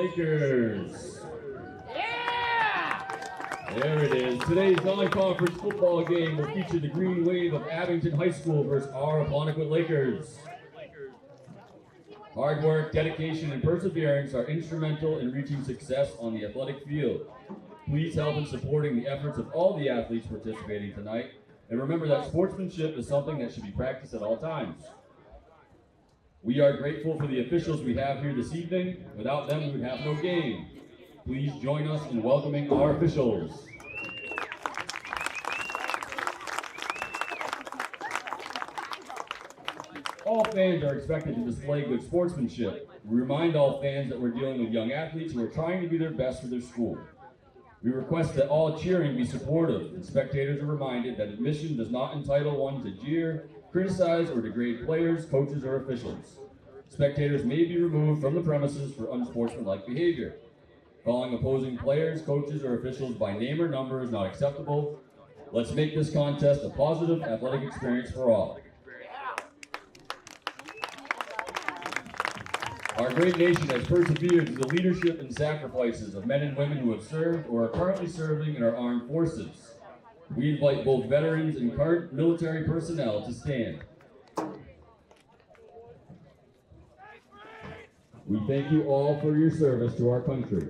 Lakers. There it is. Today's non-conference football game will feature the Green Wave of Abington High School versus our Apponequet Lakers. Hard work, dedication, and perseverance are instrumental in reaching success on the athletic field. Please help in supporting the efforts of all the athletes participating tonight, and remember that sportsmanship is something that should be practiced at all times. We are grateful for the officials we have here this evening. Without them, we would have no game. Please join us in welcoming our officials. All fans are expected to display good sportsmanship. We remind all fans that we're dealing with young athletes who are trying to do their best for their school. We request that all cheering be supportive, and spectators are reminded that admission does not entitle one to jeer, criticize, or degrade players, coaches, or officials. Spectators may be removed from the premises for unsportsmanlike behavior. Calling opposing players, coaches, or officials by name or number is not acceptable. Let's make this contest a positive athletic experience for all. Our great nation has persevered through the leadership and sacrifices of men and women who have served or are currently serving in our armed forces. We invite both veterans and current military personnel to stand. We thank you all for your service to our country.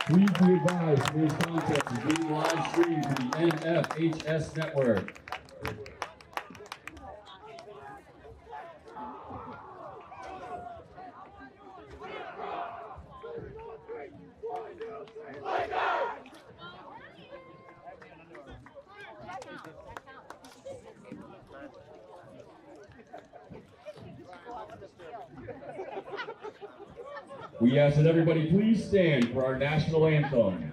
Please be advised today's contest is being live streamed to the NFHS network. We ask that everybody please stand for our national anthem.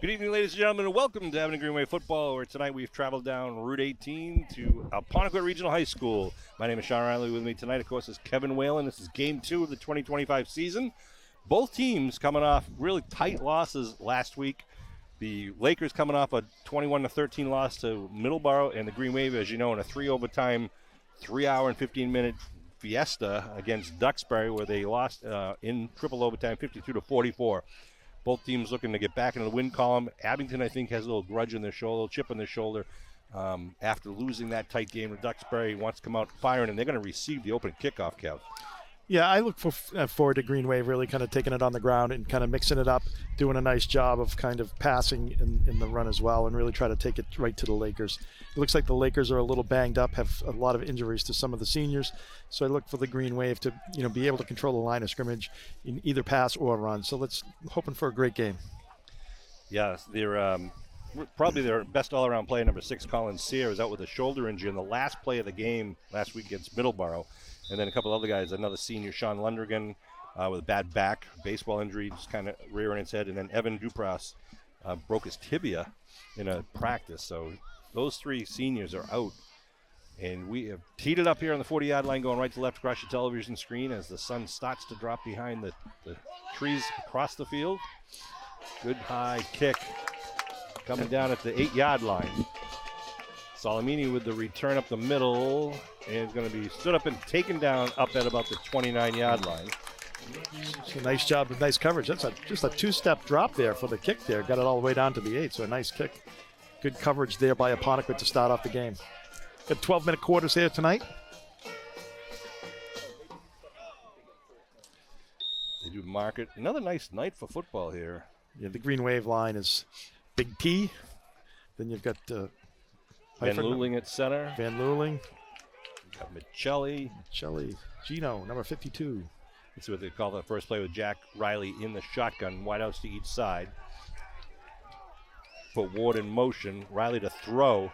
Good evening, ladies and gentlemen, and welcome to Abington Greenway Football, where tonight we've traveled down Route 18 to Apponequet Regional High School. My name is Sean Riley. With me tonight, of course, is Kevin Whalen. This is Game 2 of the 2025 season. Both teams coming off really tight losses last week. The Lakers coming off a 21-13 loss to Middleborough, and the Green Wave, as you know, in a 3-overtime, 3-hour and 15-minute fiesta against Duxbury, where they lost in triple overtime, 52-44. Both teams looking to get back into the win column. Abington, I think, has a little grudge in their shoulder, a little chip in their shoulder after losing that tight game to Duxbury. Wants to come out firing, and they're going to receive the opening kickoff, Kev. Yeah, I look forward to Green Wave really kind of taking it on the ground and kind of mixing it up, doing a nice job of kind of passing in the run as well, and really try to take it right to the Lakers. It looks like the Lakers are a little banged up, have a lot of injuries to some of the seniors, so I look for the Green Wave to be able to control the line of scrimmage in either pass or run. So let's hoping for a great game. Yeah, they're probably their best all-around player, number 6, Colin Sear, is out with a shoulder injury in the last play of the game last week against Middleborough. And then a couple other guys, another senior, Sean Lundergan, with a bad back, baseball injury, just kind of rearing his head. And then Evan Dupras broke his tibia in a practice. So those three seniors are out And we have teed it up here on the 40-yard line, going right to left across your television screen as the sun starts to drop behind the trees across the field. Good high kick coming down at the 8-yard line. Salamini with the return up the middle, and is going to be stood up and taken down up at about the 29-yard line. So nice job with nice coverage. That's just a two-step drop there for the kick there. Got it all the way down to the 8, so a nice kick. Good coverage there by Apponequet to start off the game. Got 12-minute quarters here tonight. They do mark it. Another nice night for football here. Yeah, the Green Wave line is Big T. Then you've got Van Luling at center. Van Luling. Got Michelli. Gino, number 52. Let's see what they call the first play with Jack Riley in the shotgun. Wideouts to each side. Put Ward in motion. Riley to throw.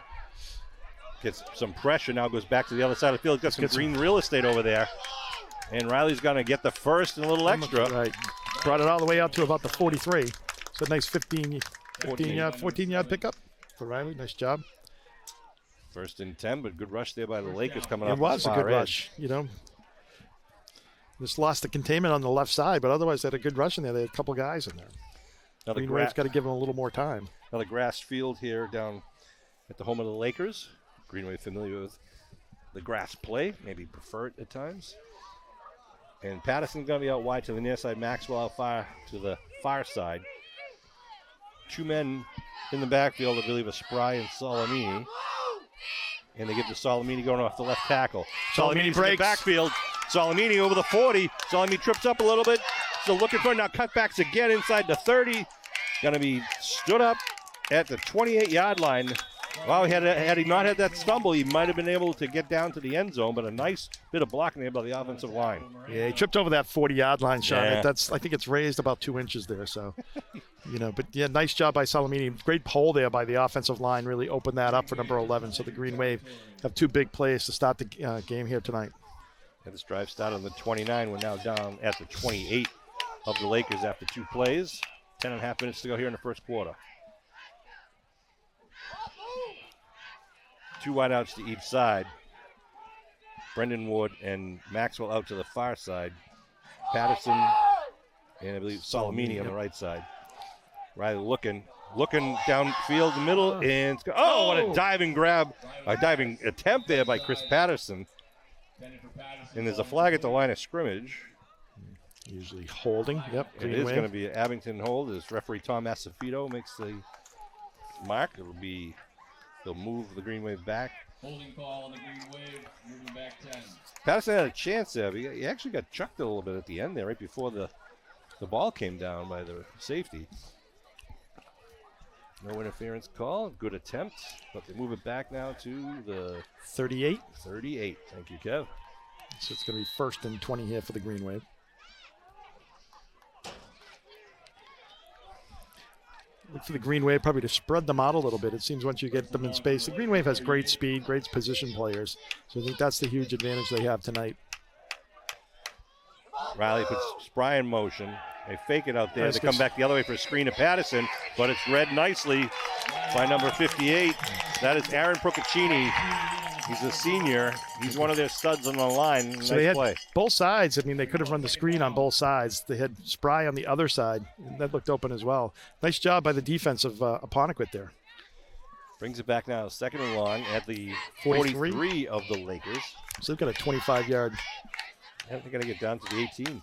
Gets some pressure. Now goes back to the other side of the field. Got some green real estate over there. And Riley's going to get the first and a little extra. Right. Brought it all the way out to about the 43. So a nice 14-yard pickup for Riley. Nice job. First and 10, but good rush there by the Lakers coming up. It was a good rush, you know. Just lost the containment on the left side, but otherwise they had a good rush in there. They had a couple guys in there. Green Wave's got to give them a little more time. Another grass field here down at the home of the Lakers. Green Wave familiar with the grass play, maybe prefer it at times. And Patterson's going to be out wide to the near side. Maxwell out far to the far side. Two men in the backfield, I believe, are Spry and Salamini. And they give to Salamini going off the left tackle. Salamini breaks. In the backfield. Salamini over the 40. Salamini trips up a little bit. Still looking for it. Now cutbacks again inside the 30. Going to be stood up at the 28-yard line. Wow, had he not had that stumble, he might have been able to get down to the end zone, but a nice bit of blocking there by the offensive line. Yeah, he tripped over that 40-yard line, Sean. Yeah. I think it's raised about 2 inches there, so, but yeah, nice job by Salamini. Great pull there by the offensive line, really opened that up for number 11. So the Green Wave have 2 big plays to start the game here tonight. Yeah, this drive started on the 29. We're now down at the 28 of the Lakers after 2 plays. 10.5 minutes to go here in the first quarter. 2 wideouts to each side. Brendan Ward and Maxwell out to the far side. Patterson and I believe Salamini on the right side. Riley looking downfield the middle, and what a diving grab, a diving attempt there by Chris Patterson. And there's a flag at the line of scrimmage. Usually holding. Yep. It is going to be an Abington hold as referee Tom Acefito makes the mark. They'll move the Green Wave back. Holding call on the Green Wave, moving back 10. Patterson had a chance there. He actually got chucked a little bit at the end there, right before the ball came down by the safety. No interference call. Good attempt, but they move it back now to the 38. 38. Thank you, Kev. So it's going to be 1st and 20 here for the Green Wave. Look for the Green Wave probably to spread them out a little bit. It seems once you get them in space, the Green Wave has great speed, great position players. So I think that's the huge advantage they have tonight. Riley puts Spry in motion. They fake it out there. Nice, they come back the other way for a screen to Patterson, but it's read nicely by number 58. That is Aaron Procaccini. He's a senior. He's one of their studs on the line. So they had both sides. I mean, they could have run the screen on both sides. They had Spry on the other side. And that looked open as well. Nice job by the defense of Apponequet there. Brings it back now, 2nd and long at the 43 of the Lakers. So they've got a 25-yard. Yeah, they got to get down to the 18.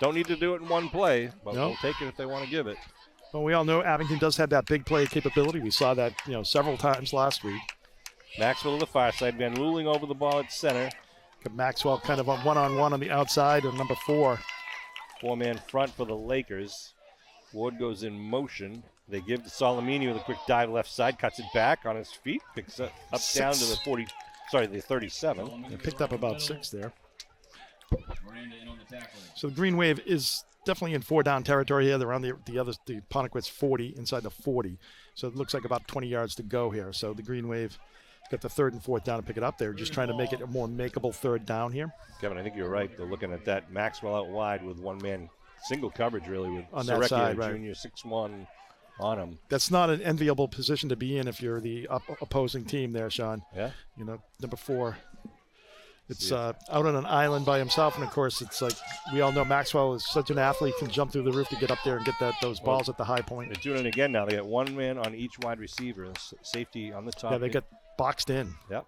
Don't need to do it in one play, but we'll take it if they want to give it. Well, we all know Abington does have that big play capability. We saw that, several times last week. Maxwell to the far side. Van Luling over the ball at center. Got Maxwell kind of on one-on-one on the outside of number 4. 4-man front for the Lakers. Ward goes in motion. They give to Salamini with a quick dive left side. Cuts it back on his feet. Picks it up down to the 37. They picked up about 6 there. So the Green Wave is definitely in 4-down territory here. They're on the Apponequet's 40, inside the 40. So it looks like about 20 yards to go here. So the Green Wave got the 3rd and 4th down to pick it up. They're just trying to make it a more makeable 3rd down here. Kevin, I think you're right. They're looking at that. Maxwell out wide with 1-man single coverage, really, with on that side, right. Junior, 6'1", on him. That's not an enviable position to be in if you're the opposing team there, Sean. Yeah. You know, number 4. It's out on an island by himself, and of course, it's like we all know Maxwell is such an athlete, can jump through the roof to get up there and get those balls at the high point. They're doing it again now. They got one man on each wide receiver, safety on the top. Yeah, they get boxed in. Yep.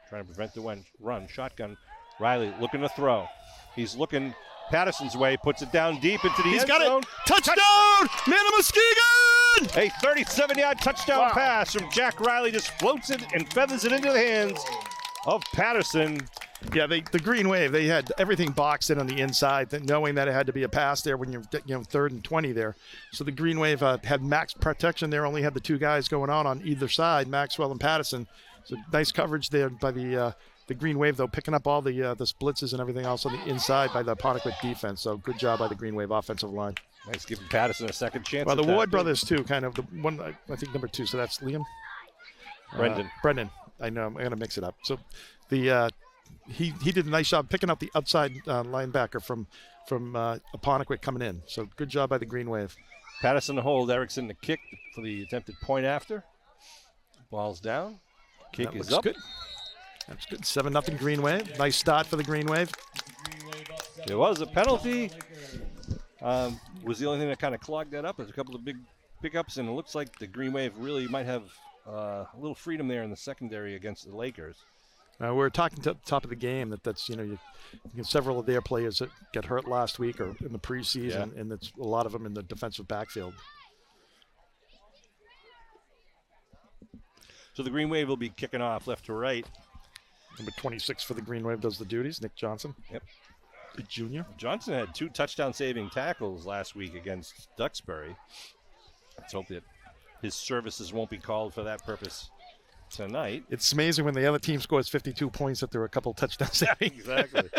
Trying to prevent the run. Shotgun. Riley looking to throw. He's looking Patterson's way, puts it down deep into the end zone. He's got it. Touchdown! Nana Muskegon! A 37-yard touchdown pass from Jack Riley just floats it and feathers it into the hands of Patterson. Yeah, the Green Wave, they had everything boxed in on the inside, knowing that it had to be a pass there when you're 3rd and 20 there. So the Green Wave had max protection there, only had the 2 guys going on either side, Maxwell and Patterson. So nice coverage there by the Green Wave, though, picking up all the blitzes and everything else on the inside by the Apponequet defense. So good job by the Green Wave offensive line. Nice giving Patterson a second chance. Well, the Ward brothers, too, kind of. The one, I think, number 2, so that's Liam? Brendan. I know, I'm going to mix it up. So he did a nice job picking up the outside linebacker from Apponequet coming in. So good job by the Green Wave. Patterson to hold, Erickson to kick for the attempted point after. Ball's down. Kick is up. Good. That's good. 7-0 Green Wave. Nice start for the Green Wave. There was a penalty. Was the only thing that kind of clogged that up. There's a couple of big pickups, and it looks like the Green Wave really might have a little freedom there in the secondary against the Lakers. We're talking to the top of the game that's you several of their players that got hurt last week or in the preseason, and it's a lot of them in the defensive backfield. So the Green Wave will be kicking off left to right. Number 26 for the Green Wave does the duties, Nick Johnson. Yep. The junior. Johnson had 2 touchdown-saving tackles last week against Duxbury. Let's hope that his services won't be called for that purpose tonight. It's amazing when the other team scores 52 points that there were a couple touchdown savings. Exactly.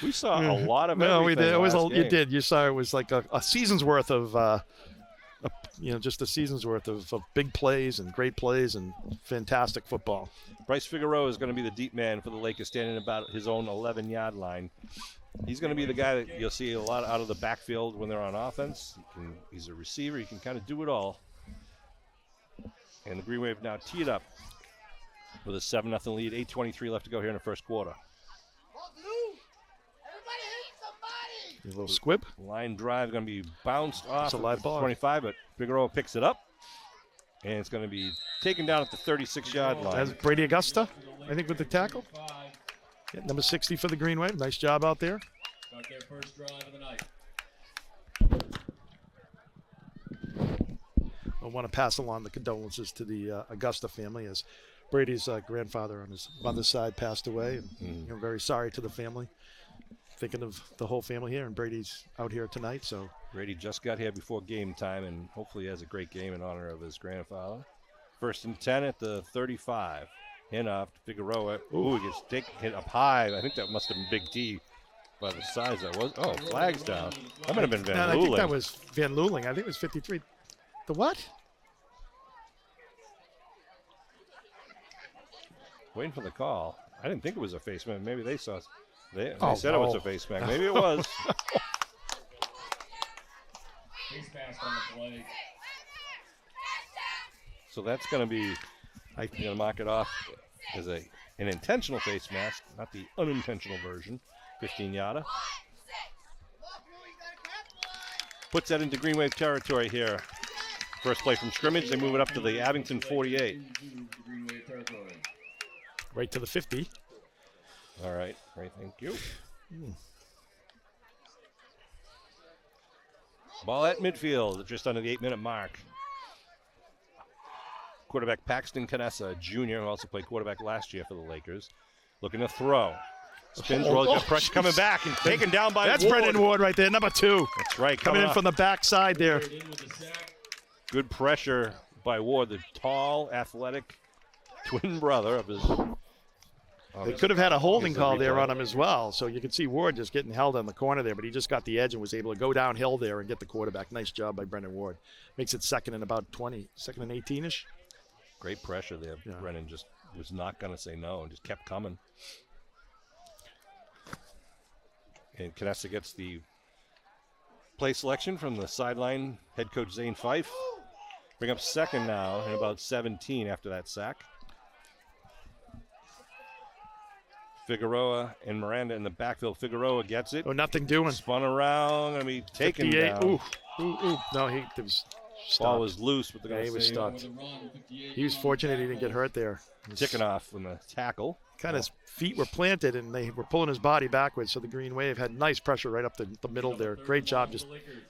We saw a lot of everything. No, we did. You did. You saw it was like a season's worth of, just a season's worth of big plays and great plays and fantastic football. Bryce Figueroa is going to be the deep man for the Lakers, standing about his own 11-yard line. He's going to be the guy that you'll see a lot out of the backfield when they're on offense. He's a receiver. He can kind of do it all. And the Green Wave now teed up with a 7-0 lead. 8:23 left to go here in the first quarter. A little squib. Line drive going to be bounced off a live ball. 25, but Figueroa picks it up. And it's going to be taken down at the 36-yard line. That's Brady Augusta, I think, with the tackle. Yeah, number 60 for the Green Wave. Nice job out there. Got their first drive of the night. I want to pass along the condolences to the Augusta family as Brady's grandfather on his mother's side passed away. And very sorry to the family. Thinking of the whole family here, and Brady's out here tonight. So Brady just got here before game time, and hopefully has a great game in honor of his grandfather. 1st and 10 at the 35. Hand off to Figueroa. Ooh, he gets hit up high. I think that must have been Big D by the size that was. Oh, flag's down. That might have been Van Luling. I think that was Van Luling. I think it was 53. The what? Waiting for the call. I didn't think it was a face mask. Maybe they saw. They said it was a face mask. Maybe it was. Face mask on the play. So that's going to be, I'm going to mark it off as an intentional face mask, not the unintentional version. 15-yarder. Puts that into Green Wave territory here. First play from scrimmage. They move it up to the Abington 48. Right to the 50. All right. Great. Thank you. Ball at midfield, just under the 8-minute mark. Quarterback Paxton Canessa, junior, who also played quarterback last year for the Lakers, looking to throw. Spins, rolls, got pressure coming back and taken down by That's Ward. Brendan Ward right there, number 2. That's right. Coming in from the backside there. Good pressure by Ward, the tall, athletic twin brother of his. They could have had a holding call there on him as well. So you can see Ward just getting held on the corner there, but he just got the edge and was able to go downhill there and get the quarterback. Nice job by Brendan Ward. Makes it second and about 20, second and 18-ish. Great pressure there. Yeah. Brennan just was not going to say no and just kept coming. And Canessa gets the play selection from the sideline head coach Zane Fife. Bring up second now and about 17 after that sack. Figueroa and Miranda in the backfield. Figueroa gets it. Oh, nothing doing. Spun around. I mean, taken 58. down. Ooh. No, he was stopped. Ball was loose, but he was stopped. He was fortunate he didn't get hurt there. Ticking off from the tackle. Kind of his feet were planted, and they were pulling his body backwards, so the Green Wave had nice pressure right up the middle there. Great job. Just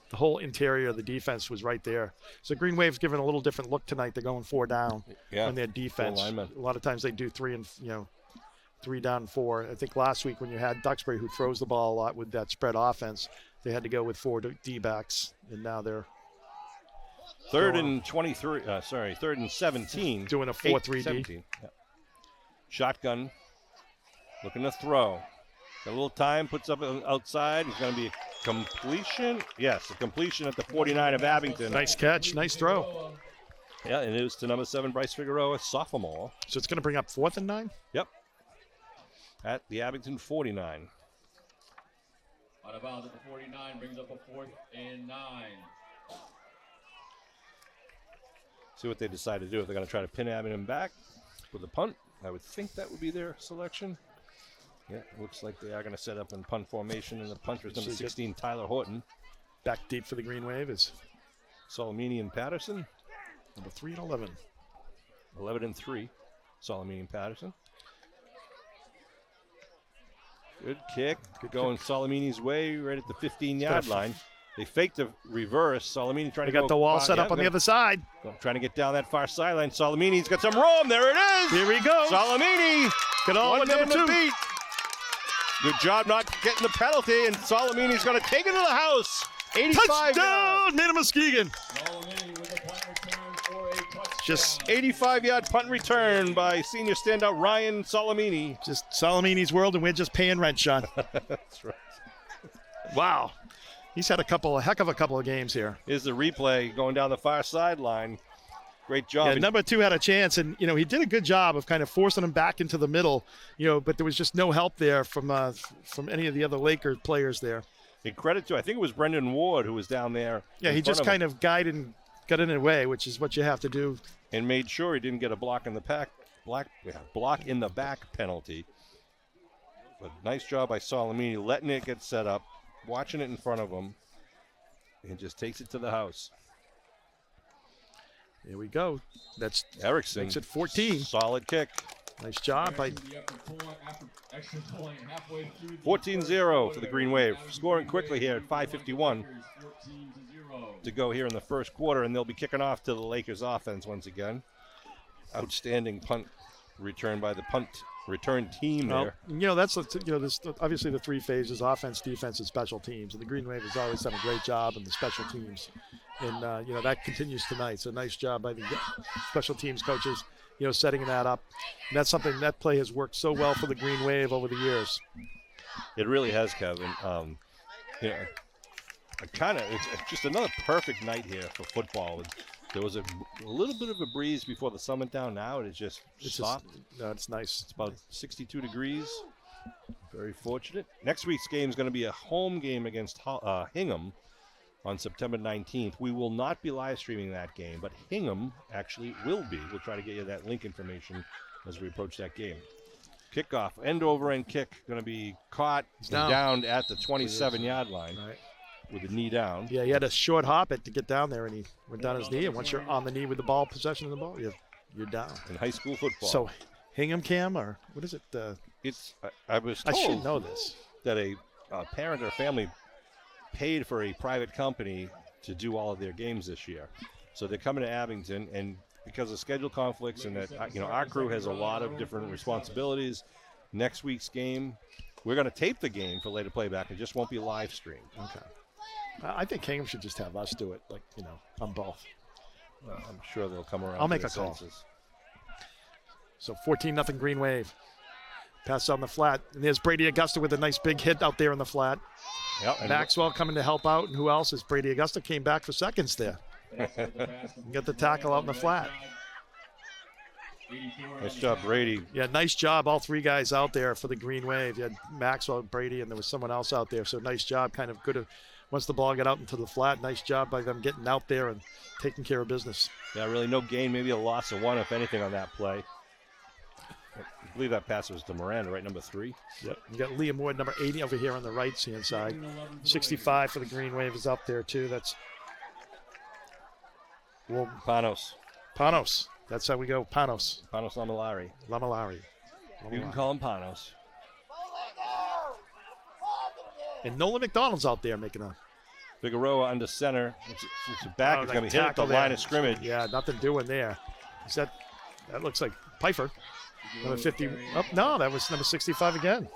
the whole interior of the defense was right there. So Green Wave's given a little different look tonight. They're going 4 down on their defense. A lot of times they do 3 down and 4. I think last week when you had Duxbury, who throws the ball a lot with that spread offense, they had to go with 4 D-backs, and now they're third and 17. Doing a 4-3-D. Yeah. Shotgun, looking to throw. Got a little time, puts up outside. He's going to be completion. Yes, a completion at the 49 of Abington. Nice catch, nice throw. Yeah, and it was to number 7, Bryce Figueroa, sophomore. So it's going to bring up 4th and 9? Yep. At the Abington 49. Out of bounds at the 49, brings up a 4th and 9. See what they decide to do. If they're going to try to pin Abington back with a punt, I would think that would be their selection. Yeah, looks like they are going to set up in punt formation, and the punter is number 16, Tyler Horton. Back deep for the Green Wave is Solomini and Patterson. Number 3 and 11. 11 and 3, Solomini and Patterson. Good kick. Going Solomini's way right at the 15-yard line. They faked the reverse. Salamini trying to got the wall set up on the other side. Trying to get down that far sideline. Salamini's got some room. There it is. Here we go. Salamini. Good on One number 2. Beat. Good job not getting the penalty, and Salamini's going to take it to the house. 85 Touchdown, Nana Muskegon. Just 85-yard punt return by senior standout Ryan Salamini. Just Salamini's world, and we're just paying rent, Sean. That's right. Wow. He's had a heck of a couple of games here. Here's the replay going down the far sideline. Great job. Yeah, number 2 had a chance, and he did a good job of kind of forcing him back into the middle. But there was just no help there from any of the other Lakers players there. In credit to, I think it was Brendan Ward who was down there. Yeah, he just kind of guided and got in the way, which is what you have to do. And made sure he didn't get a block in the back penalty. But nice job by Salamini, letting it get set up, watching it in front of him, and just takes it to the house. Here we go. That's Erickson. Makes it 14. Solid kick. Nice job by 14-0 for the Green Wave. Scoring quickly here at 5:51 to go here in the first quarter, and they'll be kicking off to the Lakers offense once again. Outstanding punt return by the punt return team there. That's obviously the 3 phases: offense, defense, and special teams. And the Green Wave has always done a great job in the special teams, and that continues tonight. So nice job by the special teams coaches, setting that up. And that's something that play has worked so well for the Green Wave over the years. It really has, Kevin. It's just another perfect night here for football. There was a little bit of a breeze before the sun went down. Now it is just stopped. It's nice. It's about 62 degrees. Very fortunate. Next week's game is going to be a home game against Hingham on September 19th. We will not be live streaming that game, but Hingham actually will be. We'll try to get you that link information as we approach that game. Kickoff, end-over-end kick, going to be caught down at the 27-yard line. Right. With the knee down. Yeah, he had a short hop it to get down there, and he went down his knee. And once you're on the knee with the ball, possession of the ball, you're down. In high school football. So, Hingham Cam, or what is it? I was told I should know this. That a parent or family paid for a private company to do all of their games this year. So they're coming to Abington, and because of schedule conflicts and that our crew has a lot of different responsibilities. Next week's game, we're going to tape the game for later playback. It just won't be live streamed. Okay. I think Hingham should just have us do it, on both. Well, I'm sure they'll come around. I'll make a call. So 14-0 Green Wave. Pass on the flat. And there's Brady Augusta with a nice big hit out there in the flat. Yep. Maxwell coming to help out. And who else is Brady Augusta? Came back for seconds there. Get the tackle out in the flat. Nice job, Brady. Yeah, nice job. All 3 guys out there for the Green Wave. You had Maxwell, Brady, and there was someone else out there. So nice job. Kind of good once the ball got out into the flat, nice job by them getting out there and taking care of business. Yeah, really no gain, maybe a loss of 1, if anything, on that play. I believe that pass was to Miranda, right, number 3. Yep. You got Liam Ward, number 80, over here on the right-hand side. 65 for the Green Wave is up there, too. That's Panos. That's how we go. Panos Lamellari. You can call him Panos. And Nolan McDonald's out there making a Figueroa under center. It's back. It's going to be hit at the line of scrimmage. Yeah, nothing doing there. That looks like Pfeiffer. Number 50. Oh, no, that was number 65 again.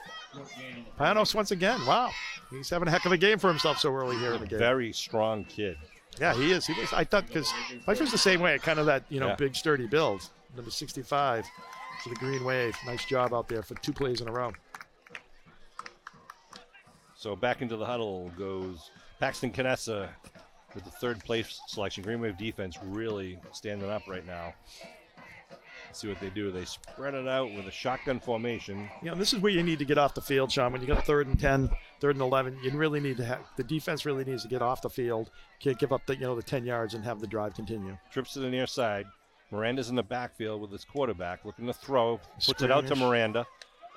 Panos once again. Wow. He's having a heck of a game for himself so early here in the game. Very strong kid. Yeah, he is. I thought, because Pfeiffer's the same way, kind of that, big, sturdy build. Number 65 for the Green Wave. Nice job out there for 2 plays in a row. So back into the huddle goes Paxton Canessa with the 3rd place selection. Green Wave defense really standing up right now. Let's see what they do. They spread it out with a shotgun formation. This is where you need to get off the field, Sean. When you got 3rd and 10, 3rd and 11, you really need to the defense really needs to get off the field. Can't give up the 10 yards and have the drive continue. Trips to the near side. Miranda's in the backfield with his quarterback looking to throw. Puts it out to Miranda.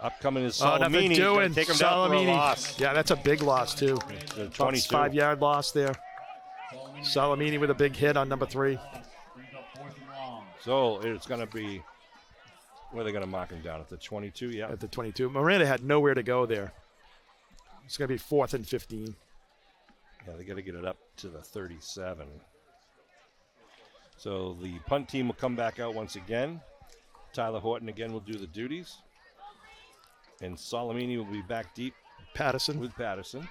Upcoming is Salamini. Take him down for a loss. Yeah, that's a big loss, too. 22. 5-yard loss there. Salamini with a big hit on number 3. So it's going to be, where are they going to mark him down? At the 22? Yeah. At the 22. Miranda had nowhere to go there. It's going to be 4th and 15. Yeah, they got to get it up to the 37. So the punt team will come back out once again. Tyler Horton again will do the duties. And Salamini will be back deep with Patterson,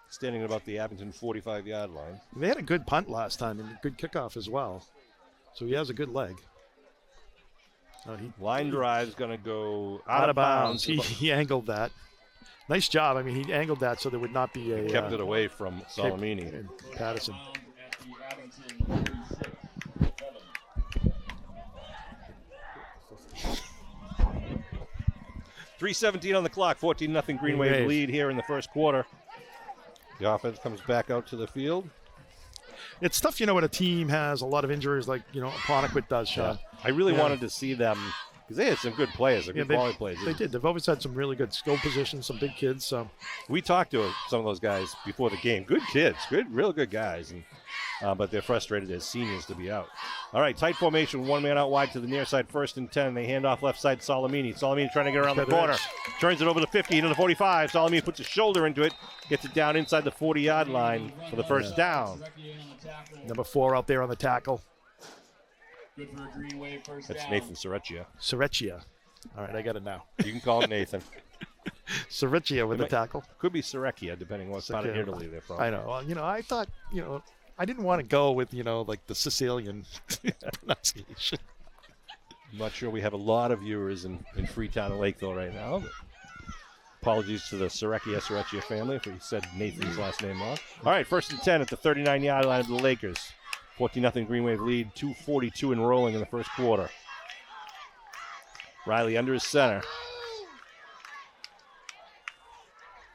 standing at about the Abington 45-yard line. They had a good punt last time and a good kickoff as well. So he has a good leg. Line drive is going to go out of bounds. He angled that. Nice job. I mean, he angled that so there would not be a... Kept it away from Salamini. And Patterson. .317 on the clock. 14-0 Green Wave lead here in the first quarter. The offense comes back out to the field. It's tough, when a team has a lot of injuries like, Apponequet does, Sean. Yeah. I really wanted to see them, because they had some good players, good quality players. They did. They've always had some really good skill positions, some big kids. So we talked to some of those guys before the game. Good kids, real good guys. But they're frustrated as seniors to be out. All right, tight formation, 1 man out wide to the near side, 1st and 10. They hand off left side, Salamini. Salamini trying to get around the corner. Turns it over to 50, to the 45. Salamini puts his shoulder into it, gets it down inside the 40-yard line for the first down. Number 4 out there on the tackle. Good for a Green Wave first That's down. Nathan Serechia. Serechia. All right, I got it now. You can call him Nathan. Serechia with the tackle. Could be Serechia, depending on what part of Italy they're from. I know. Well, I thought, I didn't want to go with, like the Sicilian pronunciation. I'm not sure we have a lot of viewers in Freetown and Lakeville right now. But apologies to the Serechia family if we said Nathan's last name wrong. All right, 1st and 10 at the 39-yard line of the Lakers. 14-0 Green Wave lead, 2:42 and rolling in the first quarter. Riley under his center.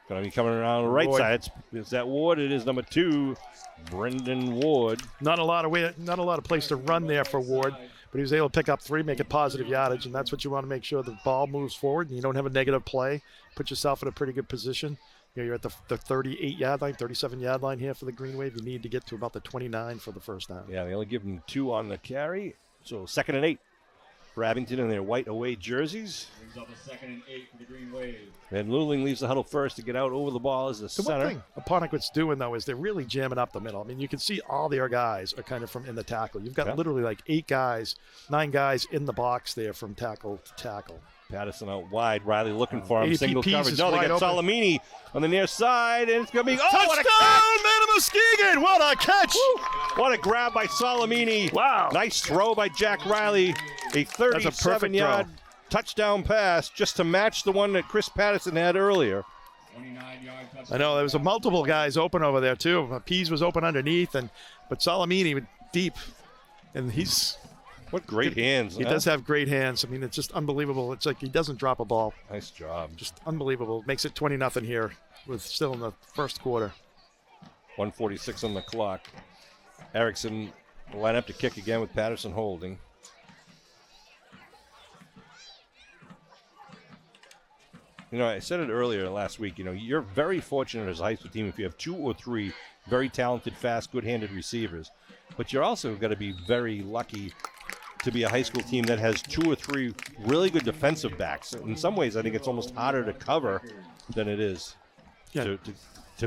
Going to be coming around the right side. Is that Ward? It is number 2, Brendan Ward. Not a lot of place to run there for Ward, but he was able to pick up 3, make it positive yardage, and that's what you want to make sure the ball moves forward and you don't have a negative play. Put yourself in a pretty good position. You're at the 38-yard line, 37-yard line here for the Green Wave. You need to get to about the 29 for the first down. Yeah, they only give them 2 on the carry. So 2nd and 8 for Abington in their white away jerseys. Brings up a 2nd and 8 for the Green Wave. Van Luling leaves the huddle first to get out over the ball as the center. One thing Apponequet's doing, though, is they're really jamming up the middle. I mean, you can see all their guys are kind of from in the tackle. You've got literally like 9 guys in the box there from tackle to tackle. Patterson out wide. Riley looking for him. Single coverage. No, they got Salamini on the near side, and it's going to be touchdown, man of Muskegon! What a catch! Woo. What a grab by Salamini! Wow! Nice throw by Jack Riley. A 37-yard touchdown pass just to match the one that Chris Patterson had earlier. 29-yard touchdown. I know there was multiple guys open over there too. Pease was open underneath, but Salamini deep, and he's. What great hands. He does have great hands. I mean, it's just unbelievable. It's like he doesn't drop a ball. Nice job. Just unbelievable. Makes it 20-0 here with still in the first quarter. 1:46 on the clock. Erickson will line up to kick again with Patterson holding. You know, I said it earlier last week, you know, you're very fortunate as a high school team if you have 2 or 3 very talented, fast, good-handed receivers. But you're also got to be very lucky to be a high school team that has 2 or 3 really good defensive backs. In some ways, I think it's almost harder to cover than it is to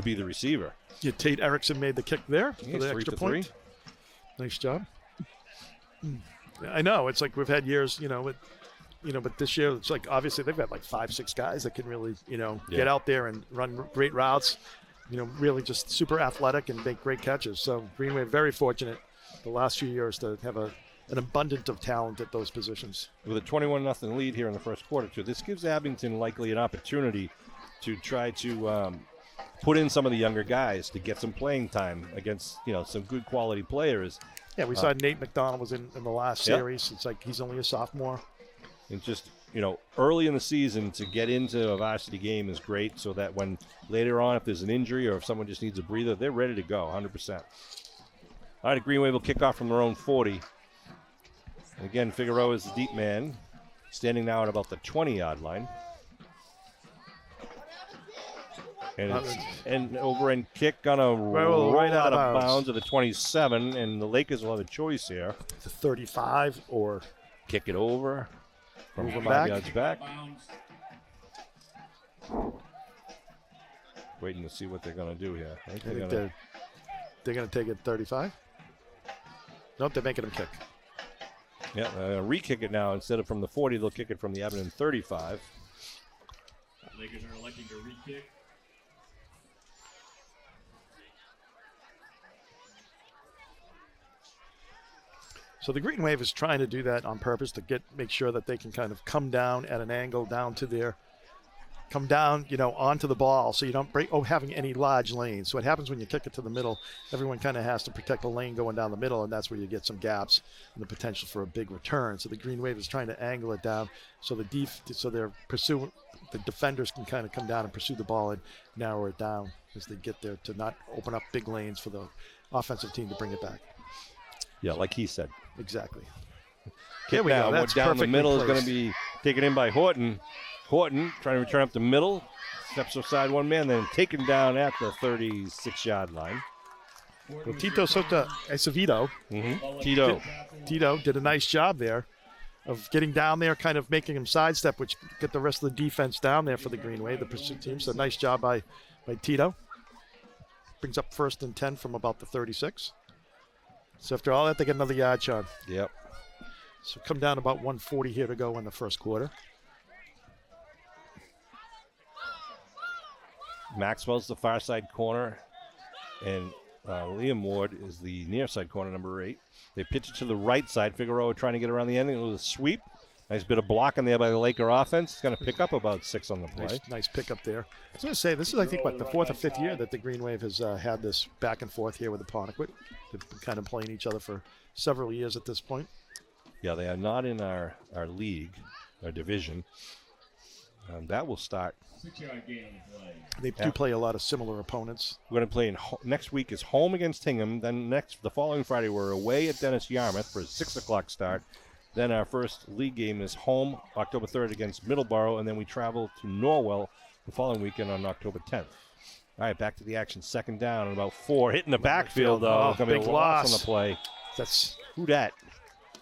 be the receiver. Yeah, Tate Erickson made the kick there for the 3 extra for point. 3. Nice job. I know, it's like we've had years, but this year it's like obviously they've got like 5-6 guys that can really, get out there and run great routes, really just super athletic and make great catches. So Green Wave very fortunate the last few years to have an abundance of talent at those positions. With a 21-0 lead here in the first quarter, too, this gives Abington likely an opportunity to try to put in some of the younger guys to get some playing time against, some good quality players. Yeah, we saw Nate McDonald was in the last series. It's like he's only a sophomore. And just, early in the season to get into a varsity game is great so that when later on if there's an injury or if someone just needs a breather, they're ready to go 100%. All right, Green Wave will kick off from their own 40. And again, Figueroa is the deep man, standing now at about the 20-yard line. And overend kick gonna roll right out of bounds at the 27, and the Lakers will have a choice here. The 35 or kick it over from 5 yards back. Waiting to see what they're gonna do here. I think they're gonna take it 35. Nope, they're making them kick. Yeah, re-kick it now. Instead of from the 40, they'll kick it from the Abington 35. Lakers are electing to re-kick. So the Green Wave is trying to do that on purpose to make sure that they can kind of come down at an angle come down, onto the ball so you don't having any large lanes. So what happens when you kick it to the middle, everyone kind of has to protect the lane going down the middle, and that's where you get some gaps and the potential for a big return. So the Green Wave is trying to angle it down so the defenders can kind of come down and pursue the ball and narrow it down as they get there to not open up big lanes for the offensive team to bring it back. Yeah, like he said. Exactly. Kick now, down the middle is going to be taken in by Horton. Horton trying to return up the middle. Steps aside one man, then taken down at the 36-yard line. Well, Tito Sota Acevedo. Tito did a nice job there of getting down there, kind of making him sidestep, which get the rest of the defense down there for the Green Wave, the pursuit team. So nice job by Tito. Brings up 1st and 10 from about the 36. So after all that, they get another yard, Sean. Yep. So come down about 1:40 here to go in the first quarter. Maxwell's the far side corner, and Liam Ward is the near side corner, number 8. They pitch it to the right side. Figueroa trying to get around the end with a sweep. Nice bit of blocking there by the Laker offense. It's going to pick up about 6 on the play. Nice pickup there. I was going to say, this is, I think, the 4th or 5th year that the Green Wave has had this back and forth here with Apponequet. They've been kind of playing each other for several years at this point. Yeah, they are not in our league, our division. That will start. 6-yard gain on the play. They do play a lot of similar opponents. We're going to play next week is home against Hingham. Then the following Friday, we're away at Dennis Yarmouth for a 6 o'clock start. Then our first league game is home October 3rd against Middleborough, and then we travel to Norwell the following weekend on October 10th. All right, back to the action. 2nd down and about 4. Hitting the backfield, though. Going to be a loss on the play. Who dat?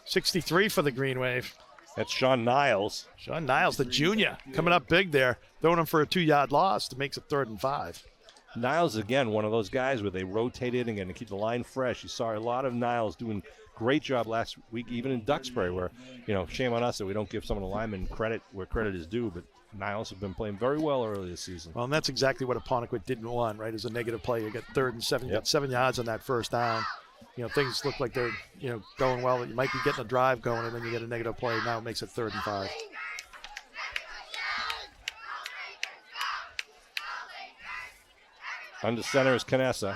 63 for the Green Wave. That's Sean Niles. Sean Niles, the junior, coming up big there, throwing him for a 2-yard loss to make it 3rd and 5. Niles, again, one of those guys where they rotate it again to keep the line fresh. You saw a lot of Niles doing great job last week, even in Duxbury, where, shame on us that we don't give some of the linemen credit where credit is due, but Niles have been playing very well early this season. Well, and that's exactly what Apponequet didn't want, right, as a negative play. You get 3rd and 7, you got 7 yards on that first down. Things look like they're, going well. You might be getting a drive going, and then you get a negative play. Now it makes it 3rd and 5. Under center is Canessa.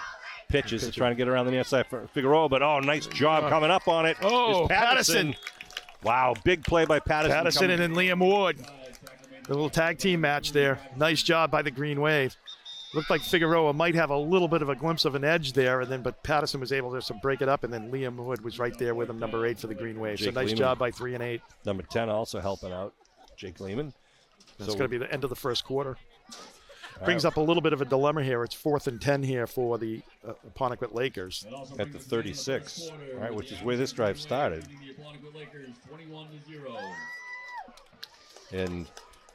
Pitches to trying to get around the near side for Figueroa, but nice job coming up on it. Oh, Patterson. Wow, big play by Patterson. Patterson and then Liam Ward. The little tag team match there. Nice job by the Green Wave. Looked like Figueroa might have a little bit of a glimpse of an edge there, but Patterson was able to break it up, and then Liam Wood was right there with him, number 8 for the Green Wave. Jake So nice Lehman. job by 3 and 8. Number 10 also helping out, Jake Lehman. That's going to be the end of the first quarter. All Brings right, up a little bit of a dilemma here. It's 4th and 10 here for the Apponequet Lakers. at the 36, all right, which is where this drive started. And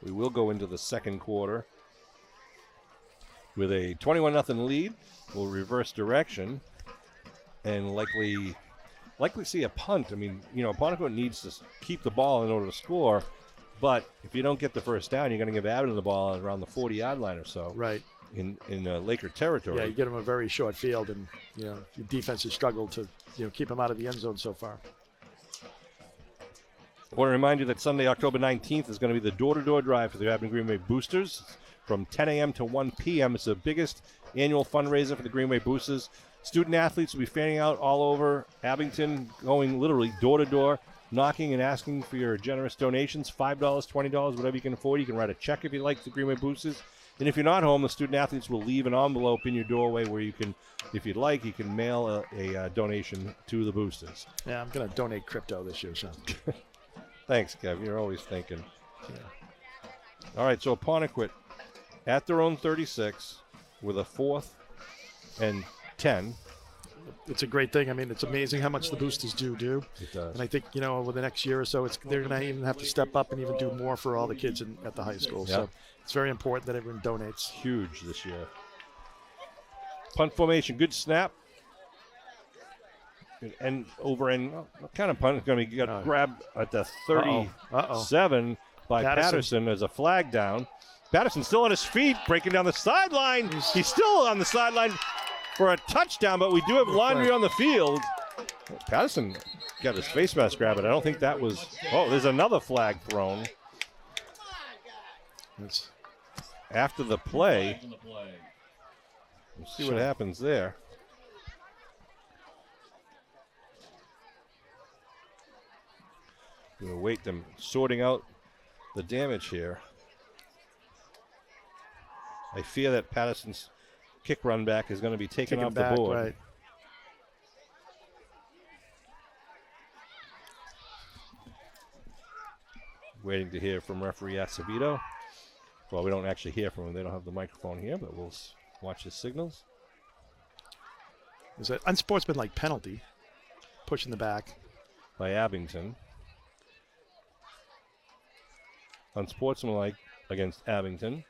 we will go into the second quarter with a 21-0 lead. We'll reverse direction and likely see a punt. I mean, Apponequet needs to keep the ball in order to score, but if you don't get the first down, you're going to give Abington the ball around the 40-yard line or so. Right. In Laker territory. Yeah, you get them a very short field, and your defense has struggled to keep them out of the end zone so far. I want to remind you that Sunday, October 19th, is going to be the door-to-door drive for the Abington Green Wave Boosters from 10 a.m. to 1 p.m. It's the biggest annual fundraiser for the Green Wave Boosters. Student athletes will be fanning out all over Abington, going literally door-to-door, knocking and asking for your generous donations, $5, $20, whatever you can afford. You can write a check if you like the Green Wave Boosters. And if you're not home, the student athletes will leave an envelope in your doorway where you can, if you'd like, you can mail a donation to the Boosters. Yeah, I'm going to donate crypto this year, Sean. Thanks, Kev. You're always thinking. Yeah. All right, so Apponequet at their own 36 with a 4th and 10. It's a great thing. I mean, it's amazing how much the Boosters do. It does. And I think, over the next year or so, they're going to even have to step up and even do more for all the kids at the high school. Yep. So it's very important that everyone donates. Huge this year. Punt formation, good snap. And over and what kind of punt is going to be grabbed at the 37 by Patterson as a flag down. Patterson still on his feet, breaking down the sideline. He's still on the sideline for a touchdown, but we do have laundry on the field. Patterson got his face mask grabbed, but I don't think that was. Oh, there's another flag thrown. That's after the play. We'll see what happens there. We'll await them sorting out the damage here. I fear that Patterson's kick run back is going to be taken off the board. Right. Waiting to hear from referee Acevedo. Well, we don't actually hear from him. They don't have the microphone here, but we'll watch his signals. There's an unsportsmanlike penalty, pushing the back. By Abington. Unsportsmanlike against Abington.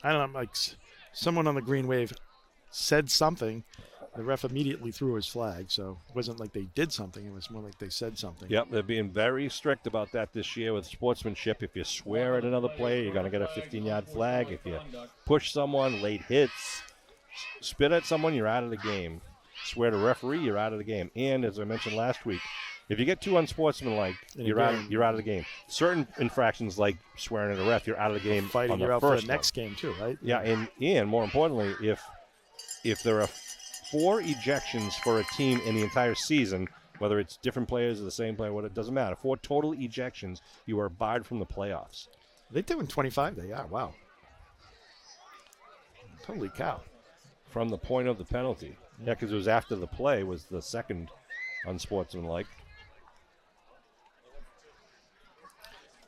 I don't know, like someone on the Green Wave said something. The ref immediately threw his flag, so it wasn't like they did something. It was more like they said something. Yep, they're being very strict about that this year with sportsmanship. If you swear at another player, you're going to get a 15-yard flag. If you push someone, late hits, spit at someone, you're out of the game. Swear to referee, you're out of the game. And as I mentioned last week, if you get too unsportsmanlike, you're out of the game. Certain infractions like swearing at a ref, you're out of the game. Fighting, you're out for the next game too, right? Yeah, and more importantly, if there are 4 ejections for a team in the entire season, whether it's different players or the same player, it doesn't matter. 4 total ejections, you are barred from the playoffs. They do in 25. They are. Wow. Holy cow. From the point of the penalty. Yeah, because it was after the play was the second unsportsmanlike.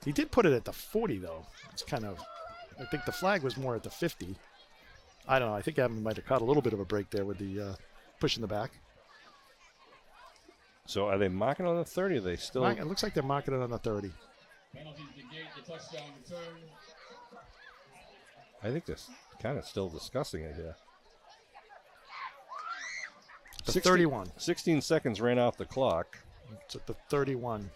He did put it at the 40, though. It's kind of, I think the flag was more at the 50. I don't know. I think Abington might have caught a little bit of a break there with the pushing the back. So are they marking on the 30? Or are they still? It looks like they're marking it on the 30. I think they're kind of still discussing it here. The 31. 16 seconds ran off the clock. It's at the 31.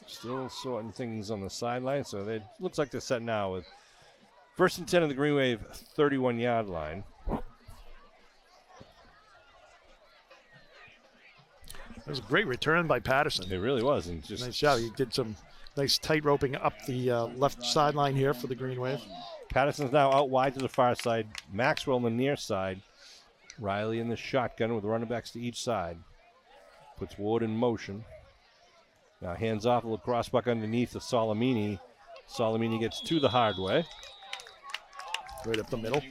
Still sorting things on the sideline, so it looks like they're set now with 1st and 10 of the Green Wave 31-yard line. It was a great return by Patterson. It really was. And just nice job. He did some nice tight roping up the left sideline here for the Green Wave. Patterson's now out wide to the far side. Maxwell on the near side. Riley in the shotgun with running backs to each side. Puts Ward in motion. Now hands off, a little crossbuck underneath to Solomini. Salamini gets two the hard way. Right up the middle.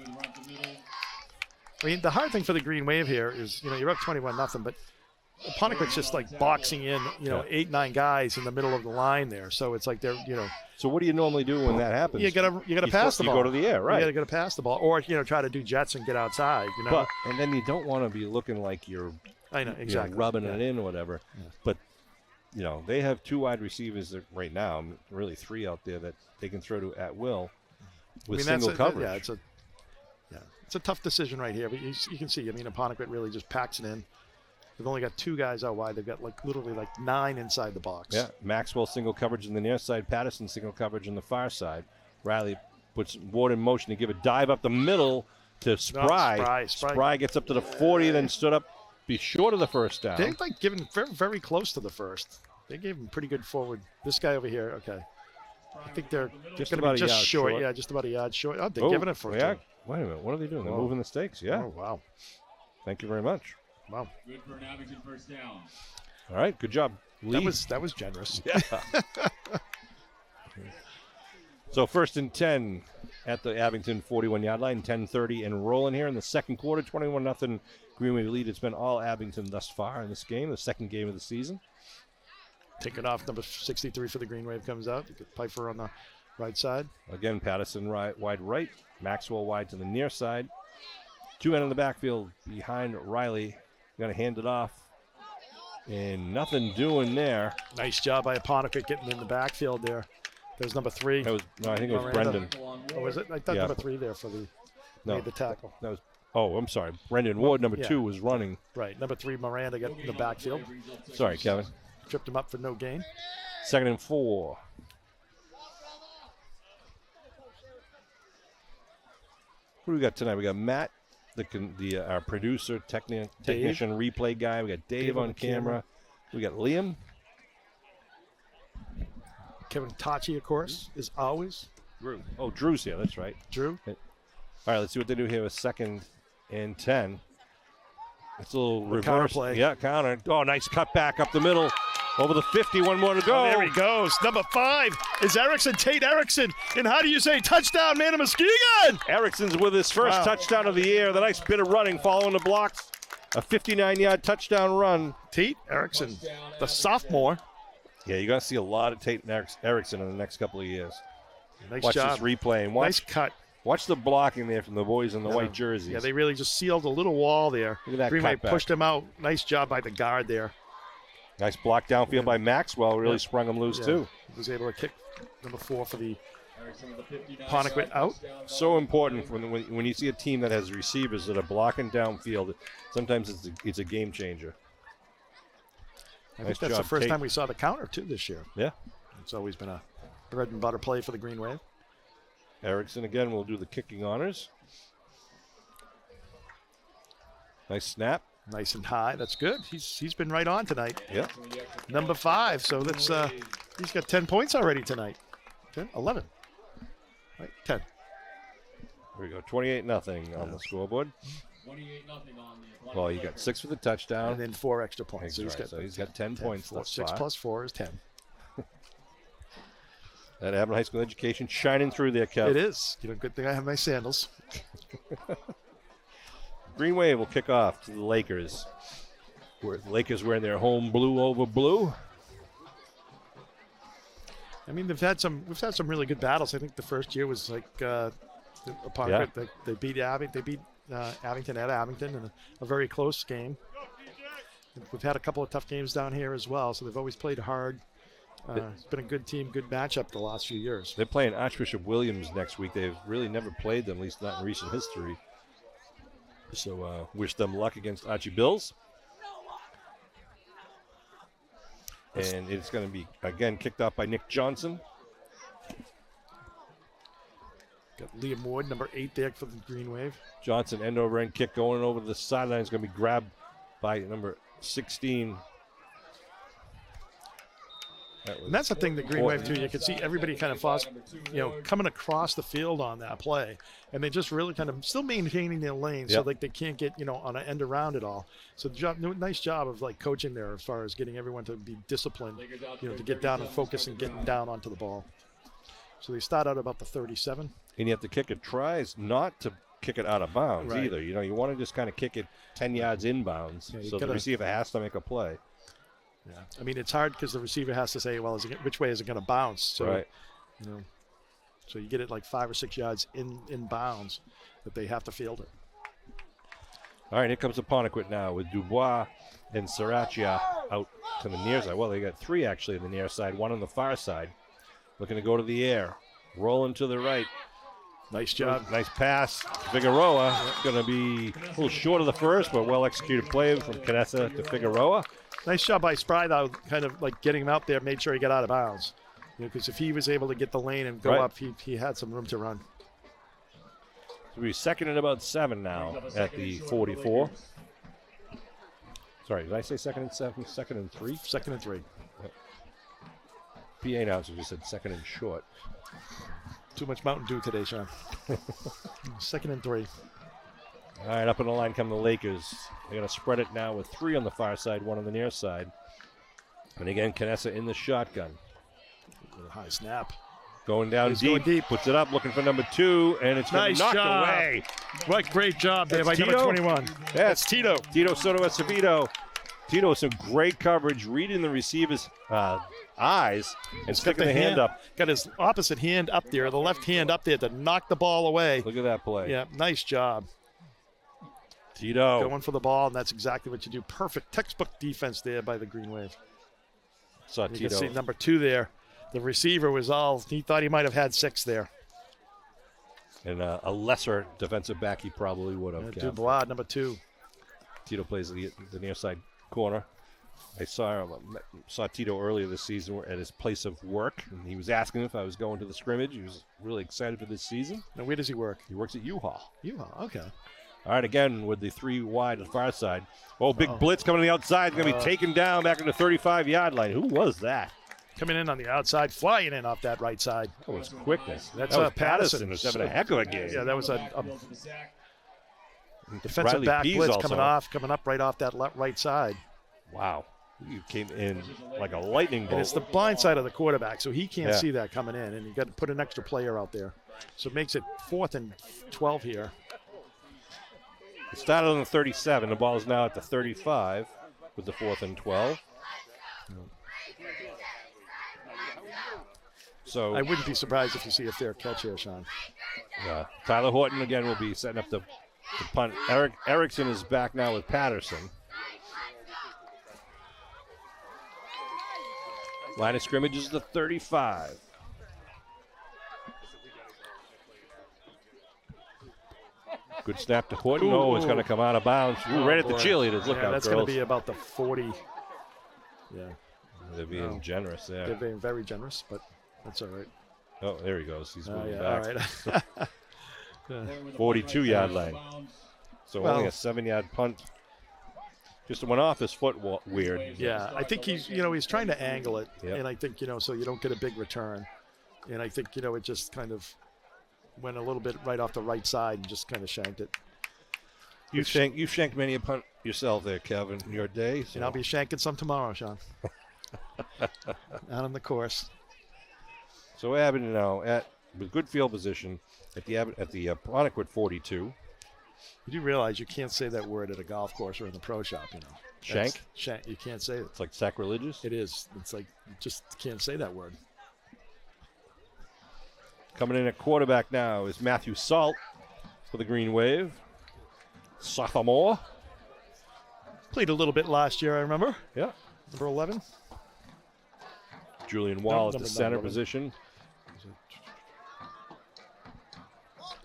I mean, the hard thing for the Green Wave here is, you're up 21-0, but Apponequet's just like boxing in, 8, 9 guys in the middle of the line there. So it's like they're, So what do you normally do when that happens? You gotta pass the ball. You go to the air, right? You gotta pass the ball, or try to do jets and get outside. And then you don't want to be looking like you're, I know exactly, rubbing it in or whatever. Yeah. But they have 2 wide receivers right now, really 3 out there that they can throw to at will with single coverage. It's a tough decision right here, but you can see. Apponequet really just packs it in. They've only got 2 guys out wide. They've got literally 9 inside the box. Yeah, Maxwell single coverage in the near side. Patterson single coverage on the far side. Riley puts Ward in motion to give a dive up the middle to Spry. Spry gets up to the 40, then stood up, be short of the first down. They're giving very, very close to the first. They gave him pretty good forward. This guy over here, okay. I think they're just going to be just short. Yeah, just about a yard short. Oh, they're giving it for yeah. Wait a minute. What are they doing? They're moving the stakes. Yeah. Oh, wow. Thank you very much. Wow. Good for an Abington first down. All right. Good job, Lee. That was generous. Yeah. So 1st and 10 at the Abington 41-yard line. 10:30 and rolling here in the second quarter. 21-0 Green Wave lead. It's been all Abington thus far in this game, the second game of the season. Taking off, number 63 for the Green Wave comes out. You get Pfeiffer on the right side. Again, Patterson wide right. Maxwell wide to the near side. 2 men in the backfield behind Riley. Going to hand it off. And nothing doing there. Nice job by Apponequet getting in the backfield there. There's number 3. I think it was Brendan. Oh, was it? I thought number 3 there made the tackle. That was. Oh, I'm sorry. Brendan Ward, number 2, was running. Right. Number 3, Miranda got in the backfield. Sorry, Kevin. Tripped him up for no gain. 2nd and 4. Who do we got tonight? We got Matt, our producer, technician, replay guy. We got Dave on camera. We got Liam. Kevin Tachi, of course, is always. Drew. Oh, Drew's here. That's right. Drew. All right, let's see what they do here with 2nd and 10. It's a little reverse. Counter play. Yeah, counter. Oh, nice cut back up the middle. Over the 50, 1 more to go. Oh, there he goes. Number 5 is Erickson, Tate Erickson. And how do you say touchdown, man of Muskegon? Erickson's with his first touchdown of the year. The nice bit of running following the blocks. A 59-yard touchdown run. Tate Erickson, the sophomore. Yeah, you're going to see a lot of Tate Erickson in the next couple of years. Nice Watch job. This replay. And nice cut. Watch the blocking there from the boys in the white jerseys. Yeah, they really just sealed a little wall there. Look at that Greenway cutback. pushed him out. Nice job by the guard there. Nice block downfield by Maxwell. Really sprung him loose, too. He was able to kick number 4 for the Apponequet out. So important when you see a team that has receivers that are blocking downfield. Sometimes it's a game changer. I think that's the first time we saw the counter, too, this year. Yeah. It's always been a bread and butter play for the Green Wave. Erickson again will do the kicking honors. Nice snap. Nice and high. That's good. He's been right on tonight. Yeah. Number 5. So that's he's got 10 points already tonight. 10, 11. Right, 10. There we go. 28-0 on the scoreboard. 28-0 on the. Well, you got 6 for the touchdown. And then 4 extra points. So he's got 10 points. 6 plus 4 is 10. That Abington High School education shining through there, Kev. It is. Good thing I have my sandals. Green Wave will kick off to the Lakers. The Lakers wearing their home blue over blue. I mean, we've had some really good battles. I think the first year was like Apponequet. They beat Abington at Abington in a very close game. We've had a couple of tough games down here as well, so they've always played hard. It's been a good team, good matchup the last few years. They're playing Archbishop Williams next week. They've really never played them, at least not in recent history. So wish them luck against Archie Bills. And it's going to be, again, kicked off by Nick Johnson. Got Liam Ward, number 8 there for the Green Wave. Johnson, end over end kick going over the sideline. Is going to be grabbed by number 16. And that's the thing, the Green Wave, too. You can see everybody kind of coming across the field on that play. And they just really kind of still maintaining their lane so like they can't get, on an end around it all. So nice job of coaching there as far as getting everyone to be disciplined, to get down and focus and getting down onto the ball. So they start out about the 37. And yet the kicker tries not to kick it out of bounds either. You know, you want to just kind of kick it 10 yards inbounds, so the receiver has to make a play. Yeah, I mean, it's hard because the receiver has to say, well, which way is it going to bounce? So, you know, so you get it like 5 or 6 yards in bounds that they have to field it. All right, here comes Apponequet now with Dubois and Sarachia out to the near side. Well, they got 3 actually on the near side, 1 on the far side. Looking to go to the air, rolling to the right. Nice job. Nice pass. Figueroa going to be a little short of the first, but well-executed play from Canessa to Figueroa. Nice job by Spry, though, kind of like getting him out there, made sure he got out of bounds. Because if he was able to get the lane and go up, he had some room to run. So we're second and about 7 now at the 44. Sorry, did I say second and 7? Second and 3? Second and 3. Yep. PA announcer just said second and short. Too much Mountain Dew today, Sean. Second and 3. All right, up in the line come the Lakers. They're going to spread it now with 3 on the far side, 1 on the near side. And again, Canessa in the shotgun. High snap. Going down deep, puts it up, looking for number 2, and it's nice knocked job. Away. What great job there by Tito? number 21. That's Tito. Tito Soto Acevedo. Tito with some great coverage, reading the receiver's eyes and sticking the hand up. Got his opposite hand up there, the left hand up there to knock the ball away. Look at that play. Yeah, nice job. Tito. Going for the ball, and that's exactly what you do. Perfect textbook defense there by the Green Wave. Saw you Tito. can see number 2 there. The receiver was he thought he might have had 6 there. And a lesser defensive back he probably would have. Dubois, number 2. Tito plays the near side corner. I saw Tito earlier this season at his place of work, and he was asking if I was going to the scrimmage. He was really excited for this season. Now, where does he work? He works at U-Haul. U-Haul, okay. All right, again with the 3 wide on the far side. Oh, big blitz coming to the outside. Going to be taken down back in the 35-yard line. Who was that? Coming in on the outside, flying in off that right side. Oh, it's quickness. That's that was Patterson. Was having a heck of a game. Yeah, that was a defensive back blitz coming up right off that right side. Wow. You came in like a lightning bolt. And it's the blind side of the quarterback, so he can't see that coming in, and you got to put an extra player out there. So it makes it 4th and 12 here. It started on the 37. The ball is now at the 35 with the 4th and 12. So I wouldn't be surprised if you see a fair catch here, Sean. Tyler Horton again will be setting up the punt. Erickson is back now with Patterson. Line of scrimmage is the 35. Good snap to Horton. Oh, it's going to come out of bounds. Right at the cheerleaders. Look out, that's going to be about the 40. Yeah. They're being generous there. They're being very generous, but that's all right. Oh, there he goes. He's moving all back. right. 42-yard line. So only a 7-yard punt. Just went off his foot weird. Yeah, I think he's trying to angle it, Yep. and I think, so you don't get a big return. And I think, it just kind of went a little bit right off the right side and just kind of shanked it. You've shanked many a punt yourself there, Kevin, in your day. So. And I'll be shanking some tomorrow, Sean. Out on the course. So Abington now with good field position at the Apponequet 42. You do realize you can't say that word at a golf course or in the pro shop, Shank? Shank. You can't say it. It's like sacrilegious? It is. It's like you just can't say that word. Coming in at quarterback now is Matthew Salt for the Green Wave. Sophomore. Played a little bit last year, I remember. Yeah. Number 11. Julian Wall at the center position.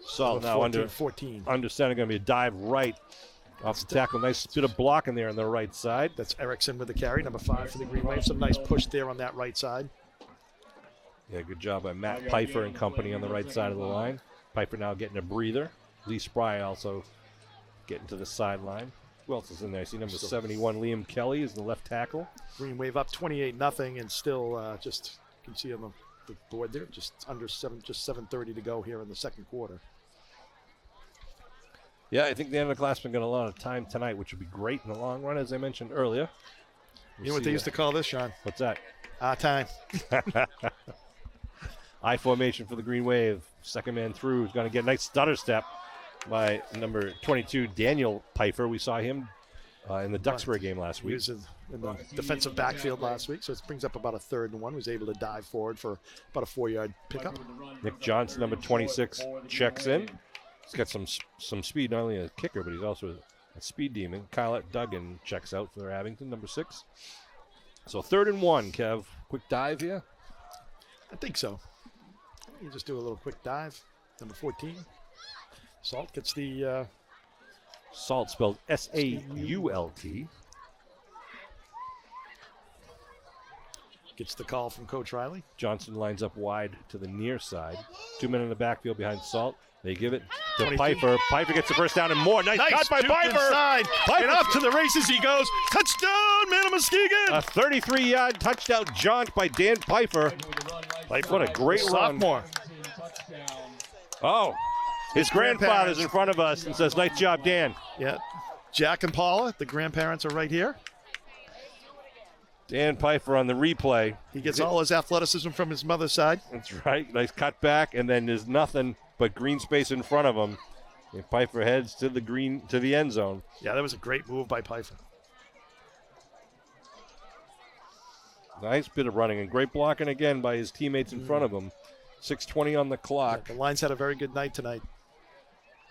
Salt now 14. Under center, going to be a dive right off the tackle. Nice bit of blocking there on the right side. That's Erickson with the carry, number 5 for the Green Wave. Some nice push there on that right side. Yeah, good job by Matt Pfeiffer and company on the right side of the line. Pfeiffer now getting a breather. Lee Spry also getting to the sideline. Who else is in there? I see number 71, Liam Kelly, is the left tackle. Green Wave up 28-0, and still just you can see on the board there, just under 7:30 to go here in the second quarter. Yeah, I think the underclassmen got a lot of time tonight, which would be great in the long run, as I mentioned earlier. You know what they used to call this, Sean? What's that? Our time. I formation for the Green Wave. Second man through is going to get a nice stutter step by number 22, Daniel Pfeiffer. We saw him in the Duxbury game last He week. was in the defensive backfield last week, so it brings up about a 3rd and 1. Was able to dive forward for about a 4-yard pickup. Nick Johnson, number 26, checks in. He's got some speed, not only a kicker, but he's also a speed demon. Kyle Duggan checks out for Abington, number 6. So 3rd and 1, Kev. Quick dive here. I think so. You just do a little quick dive. Number 14. Salt gets the Salt spelled S-A-U-L-T. Gets the call from Coach Riley. Johnson lines up wide to the near side. 2 men in the backfield behind Salt. They give it to 22. Pfeiffer. Pfeiffer gets the first down and more. Nice cut by juke Pfeiffer. inside. Pfeiffer. And off to the races he goes. Touchdown, man of Muskegon. A 33-yard touchdown jaunt by Dan Pfeiffer. What a great run. Sophomore. Oh, his grandfather's in front of us and says, nice job, Dan. Yeah. Jack and Paula, the grandparents are right here. Dan Pfeiffer on the replay. He gets all his athleticism from his mother's side. That's right. Nice cut back, and then there's nothing but green space in front of him. And Pfeiffer heads to the end zone. Yeah, that was a great move by Pfeiffer. Nice bit of running and great blocking again by his teammates in front of him. 6:20 on the clock. Yeah, the Lions had a very good night tonight.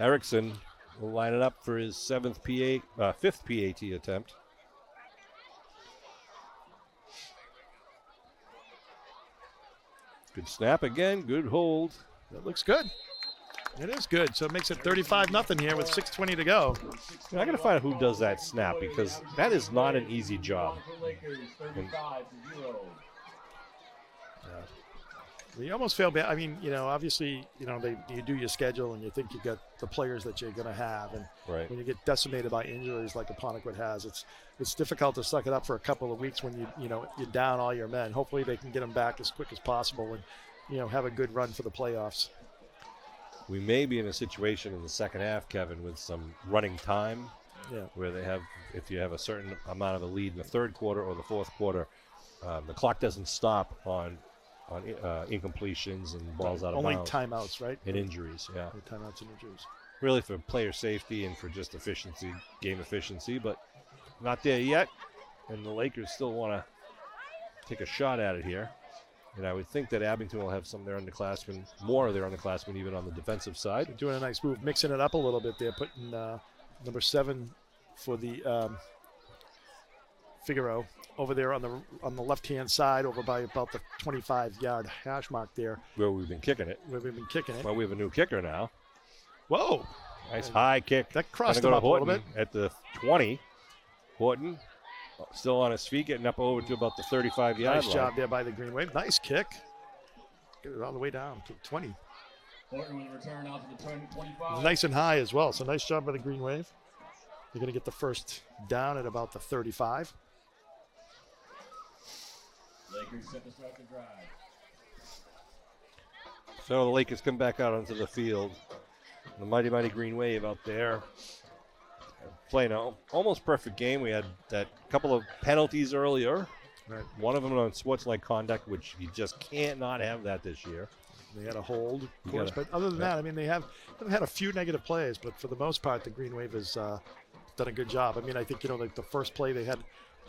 Erickson will line it up for his 5th PAT attempt. Good snap again. Good hold. That looks good. It is good. So it makes it 35-0 here with 6:20 to go. I got to find out who does that snap because that is not an easy job. You almost feel bad. I mean, obviously, you do your schedule and you think you got the players that you're going to have, and Right. when you get decimated by injuries like Apponequet has, it's difficult to suck it up for a couple of weeks when you're down all your men. Hopefully, they can get them back as quick as possible and have a good run for the playoffs. We may be in a situation in the second half, Kevin, with some running time. Yeah. Where they have, if you have a certain amount of a lead in the third quarter or the fourth quarter, the clock doesn't stop on incompletions and balls out of Only bounds. timeouts, right? And injuries, yeah. Only timeouts and injuries. Really for player safety and for just efficiency, game efficiency, but not there yet. And the Lakers still want to take a shot at it here. And I would think that Abington will have some of their underclassmen, more of their underclassmen even on the defensive side. They're doing a nice move, mixing it up a little bit there, putting number 7 for the Figaro over there on the left-hand side over by about the 25-yard hash mark there. Where we've been kicking it. Where we've been kicking it. Well, we have a new kicker now. Whoa. Nice high kick. That crossed Gonna him go up to a little Horton at the 20. Horton still on his feet, getting up over to about the 35-yard line. Nice job there by the Green Wave. Nice kick. Get it all the way down to 20. Horton with a return out to the 25. Nice and high as well. So nice job by the Green Wave. They're going to get the first down at about the 35. Lakers set to start the drive. So the Lakers come back out onto the field. The mighty Green Wave out there playing an almost perfect game. We had that couple of penalties earlier. Right. One of them on sportsmanlike conduct, which you just can't not have that this year. They had a hold, of course. But other than that, I mean, they've had a few negative plays, but for the most part, the Green Wave has done a good job. I mean, I think, like the first play they had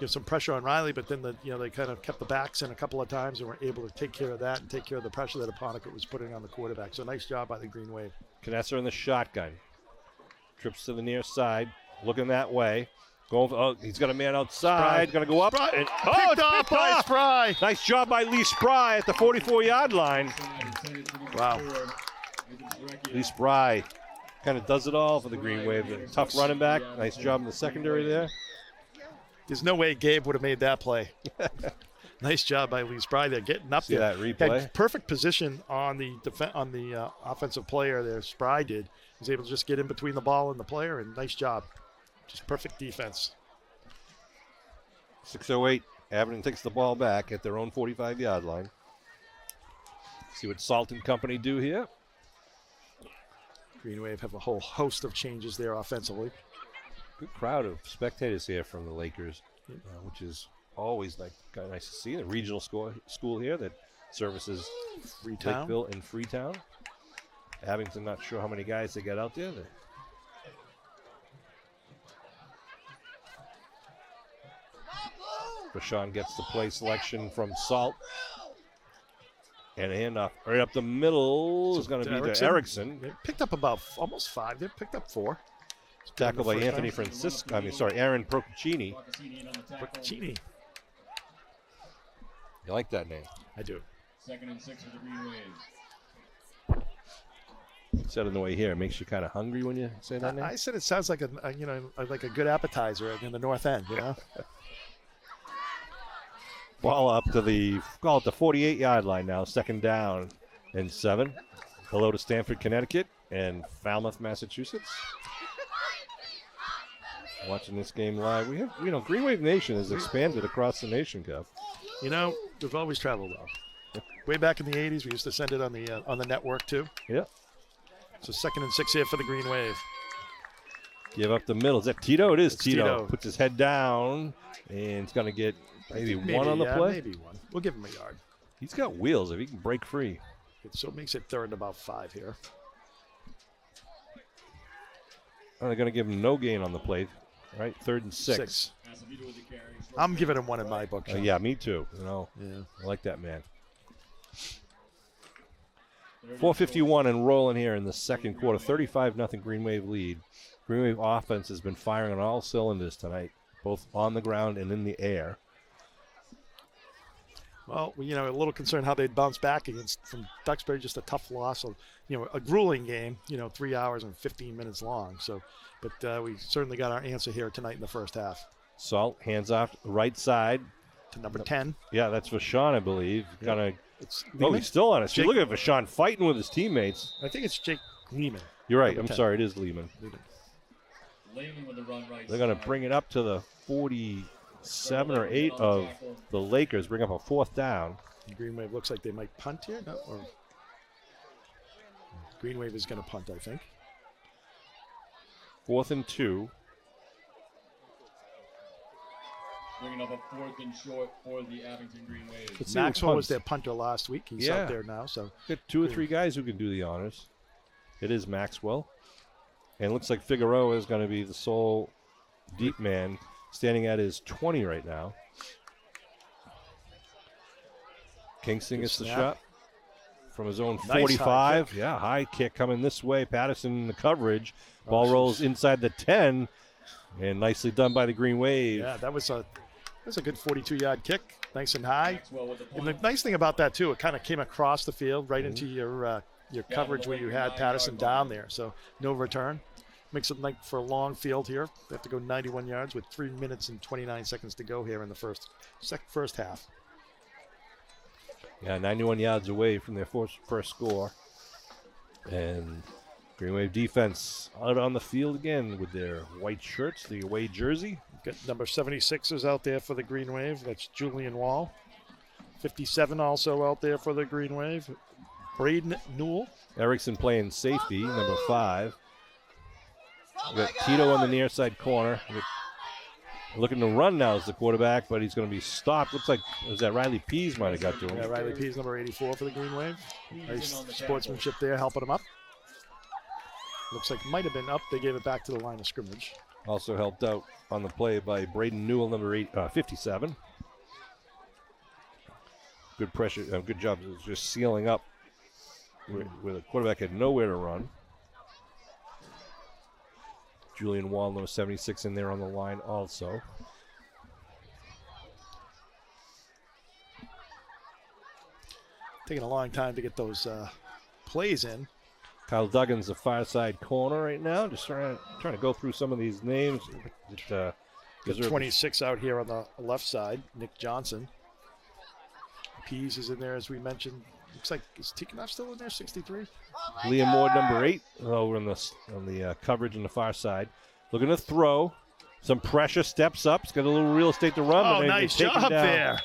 some pressure on Riley, but then they kind of kept the backs in a couple of times and were able to take care of that and take care of the pressure that Apponequet was putting on the quarterback. So nice job by the Green Wave. Knesser in the shotgun. Trips to the near side, looking that way. He's got a man outside. Going to go up. Picked It's off by Spry. Nice job by Lee Spry at the 44-yard line. Wow. Lee Spry kind of does it all for the Green Wave. A tough running back. Nice job in the secondary there. There's no way Gabe would have made that play. Nice job by Lee Spry there, getting up See there. that replay? Had perfect position on the offensive player there. Spry did. He was able to just get in between the ball and the player, and nice job. Just perfect defense. 6:08. Abington takes the ball back at their own 45-yard line. See what Salt and company do here. Green Wave have a whole host of changes there offensively. Good crowd of spectators here from the Lakers, which is always kind of nice to see. The regional school here that services Freetown. Lakeville and Freetown. Abington, not sure how many guys they got out there. Bashan gets the play selection from Salt. And a handoff right up the middle is going to be to Erickson. They picked up about almost 5. They picked up 4. Tackled by Anthony Francisco. Aaron Procaccini. Procaccini. You like that name? I do. 2nd and 6 for the Green Waves. Said on the way here, it makes you kind of hungry when you say that name. I said it sounds like like a good appetizer in the north end. Ball up to the 48-yard line now. 2nd down and 7. Hello to Stamford, Connecticut, and Falmouth, Massachusetts. Watching this game live, we have Green Wave Nation has expanded across the nation, Kev. We've always traveled well. Way back in the '80s, we used to send it on the network too. Yeah. So 2nd and 6 here for the Green Wave. Give up the middle. Is that Tito? It is Tito. Tito. Puts his head down, and it's going to get maybe one on the play. Maybe one. We'll give him a yard. He's got wheels if he can break free. So it makes it 3rd and about 5 here. They're going to give him no gain on the play. All right, 3rd and 6. I'm giving him one in my book. Yeah, me too. Yeah. I like that man. 4:51 and rolling here in the second quarter. 35-0 Green Wave lead. Green Wave offense has been firing on all cylinders tonight, both on the ground and in the air. Well, a little concerned how they'd bounce back from Duxbury. Just a tough loss. A grueling game. 3 hours and 15 minutes long. But we certainly got our answer here tonight in the first half. Salt hands off right side to number 10. Yeah, that's Vashawn, I believe. Yep. He's still on it. Look at Vashawn fighting with his teammates. I think it's Jake Lehman. You're right. I'm sorry. It is Lehman. Lehman with the run right. They're going to bring it up to the 47 or 8 of the Lakers. Bring up a 4th down. Green Wave looks like they might punt here. No, or Green Wave is going to punt, I think. 4th and 2. Bringing up a 4th and short for the Abington Green Wave. Maxwell was their punter last week. He's out there now. So got 2 or 3 guys who can do the honors. It is Maxwell. And it looks like Figueroa is going to be the sole deep man, standing at his 20 right now. Kingston gets the shot from his own 45. High yeah, high kick coming this way. Patterson in the coverage. Ball rolls inside the 10. And nicely done by the Green Wave. Yeah, that was a good 42-yard kick, nice and high. And the nice thing about that, too, it kind of came across the field right into your coverage where you had Patterson down there. So no return. Makes it like for a long field here. They have to go 91 yards with 3 minutes and 29 seconds to go here in the first half. Yeah, 91 yards away from their first score. And Green Wave defense out on the field again with their white shirts, the away jersey. Got number 76 is out there for the Green Wave. That's Julian Wall. 57 also out there for the Green Wave. Braden Newell. Erickson playing safety, number 5. We got Tito on the near side corner. Looking to run now as the quarterback, but he's going to be stopped. Looks like Riley Pease might have got to him. Yeah, Riley Pease, number 84 for the Green Wave. Nice sportsmanship there, helping him up. Looks like might have been up. They gave it back to the line of scrimmage. Also helped out on the play by Braden Newell, number 57. Good pressure, good job just sealing up where the quarterback had nowhere to run. Julian Wall, number 76, in there on the line also. Taking a long time to get those plays in. Kyle Duggan's the far side corner right now. Just trying to go through some of these names. Got 26 out here on the left side. Nick Johnson. Pease is in there, as we mentioned. Looks like, is Tikhonov still in there, 63? Liam Ward, number 8, over on the coverage on the far side. Looking to throw. Some pressure, steps up. He's got a little real estate to run. Oh, nice job there.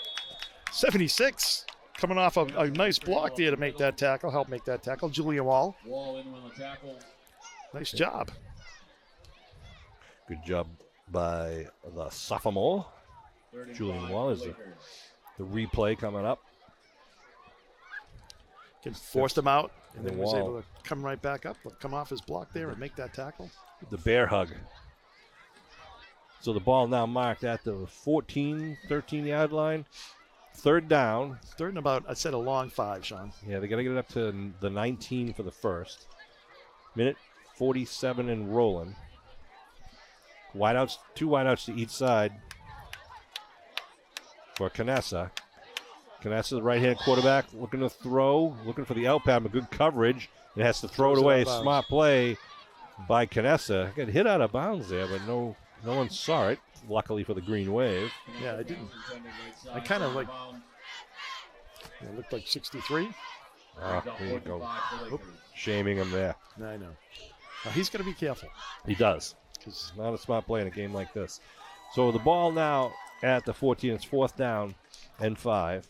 76. Coming off a nice block there to make that tackle, help make that tackle. Julian Wall. Wall in on the tackle. Nice job. Good job by the sophomore. Julian Wall is the replay coming up. Forced him out, and then was Wall. able to come right back up, come off his block there and make that tackle. The bear hug. So the ball now marked at the 13-yard line. Third down. Third and about, I said a long 5, Sean. Yeah, they got to get it up to the 19 for the first. Minute 47 and rolling. Wideouts, 2 wideouts to each side for Canessa. Canessa, the right-hand quarterback, looking to throw, looking for the out pad, but good coverage. It has to throw it away. Smart play by Canessa. Got hit out of bounds there, but no one saw it, luckily for the Green Wave. Yeah, I didn't. I kind of like, it looked like 63. There you go. Shaming him there. I know. Now he's going to be careful. He does. Because not a smart play in a game like this. So the ball now at the 14. It's 4th down and 5.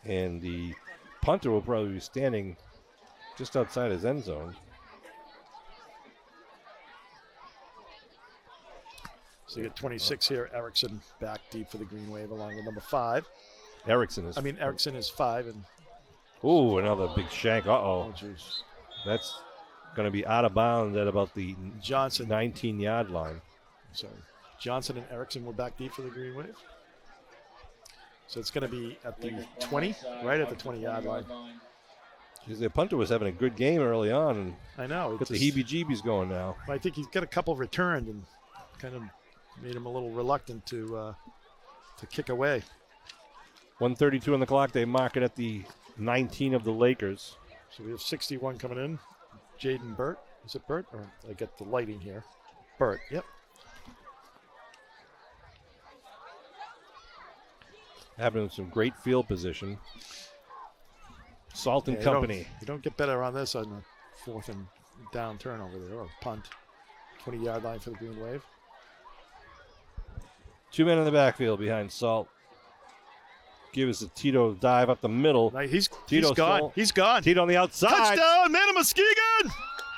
And the punter will probably be standing just outside his end zone. So you get 26 here. Erickson back deep for the Green Wave along with number 5. Erickson is 5. And ooh, another big shank. Uh-oh. oh, jeez. That's going to be out of bounds at about the Johnson 19-yard line. Sorry. Johnson and Erickson were back deep for the Green Wave. So it's going to be at the 20, right at the 20-yard line. Because the punter was having a good game early on. And I know. got the heebie-jeebies going now. I think he's got a couple returned and kind of made him a little reluctant to kick away. 1:32 on the clock. They mark it at the 19 of the Lakers. So we have 61 coming in. Jaden Burt. Is it Burt? Or I get the lighting here. Burt, yep. Having some great field position. Salt and Company. You don't get better on this on the 4th and down turnover there, or punt. 20-yard line for the Green Wave. 2 men in the backfield behind Salt. Give us a Tito dive up the middle. He's gone. He's gone. Tito on the outside. Touchdown, man of Muskegon.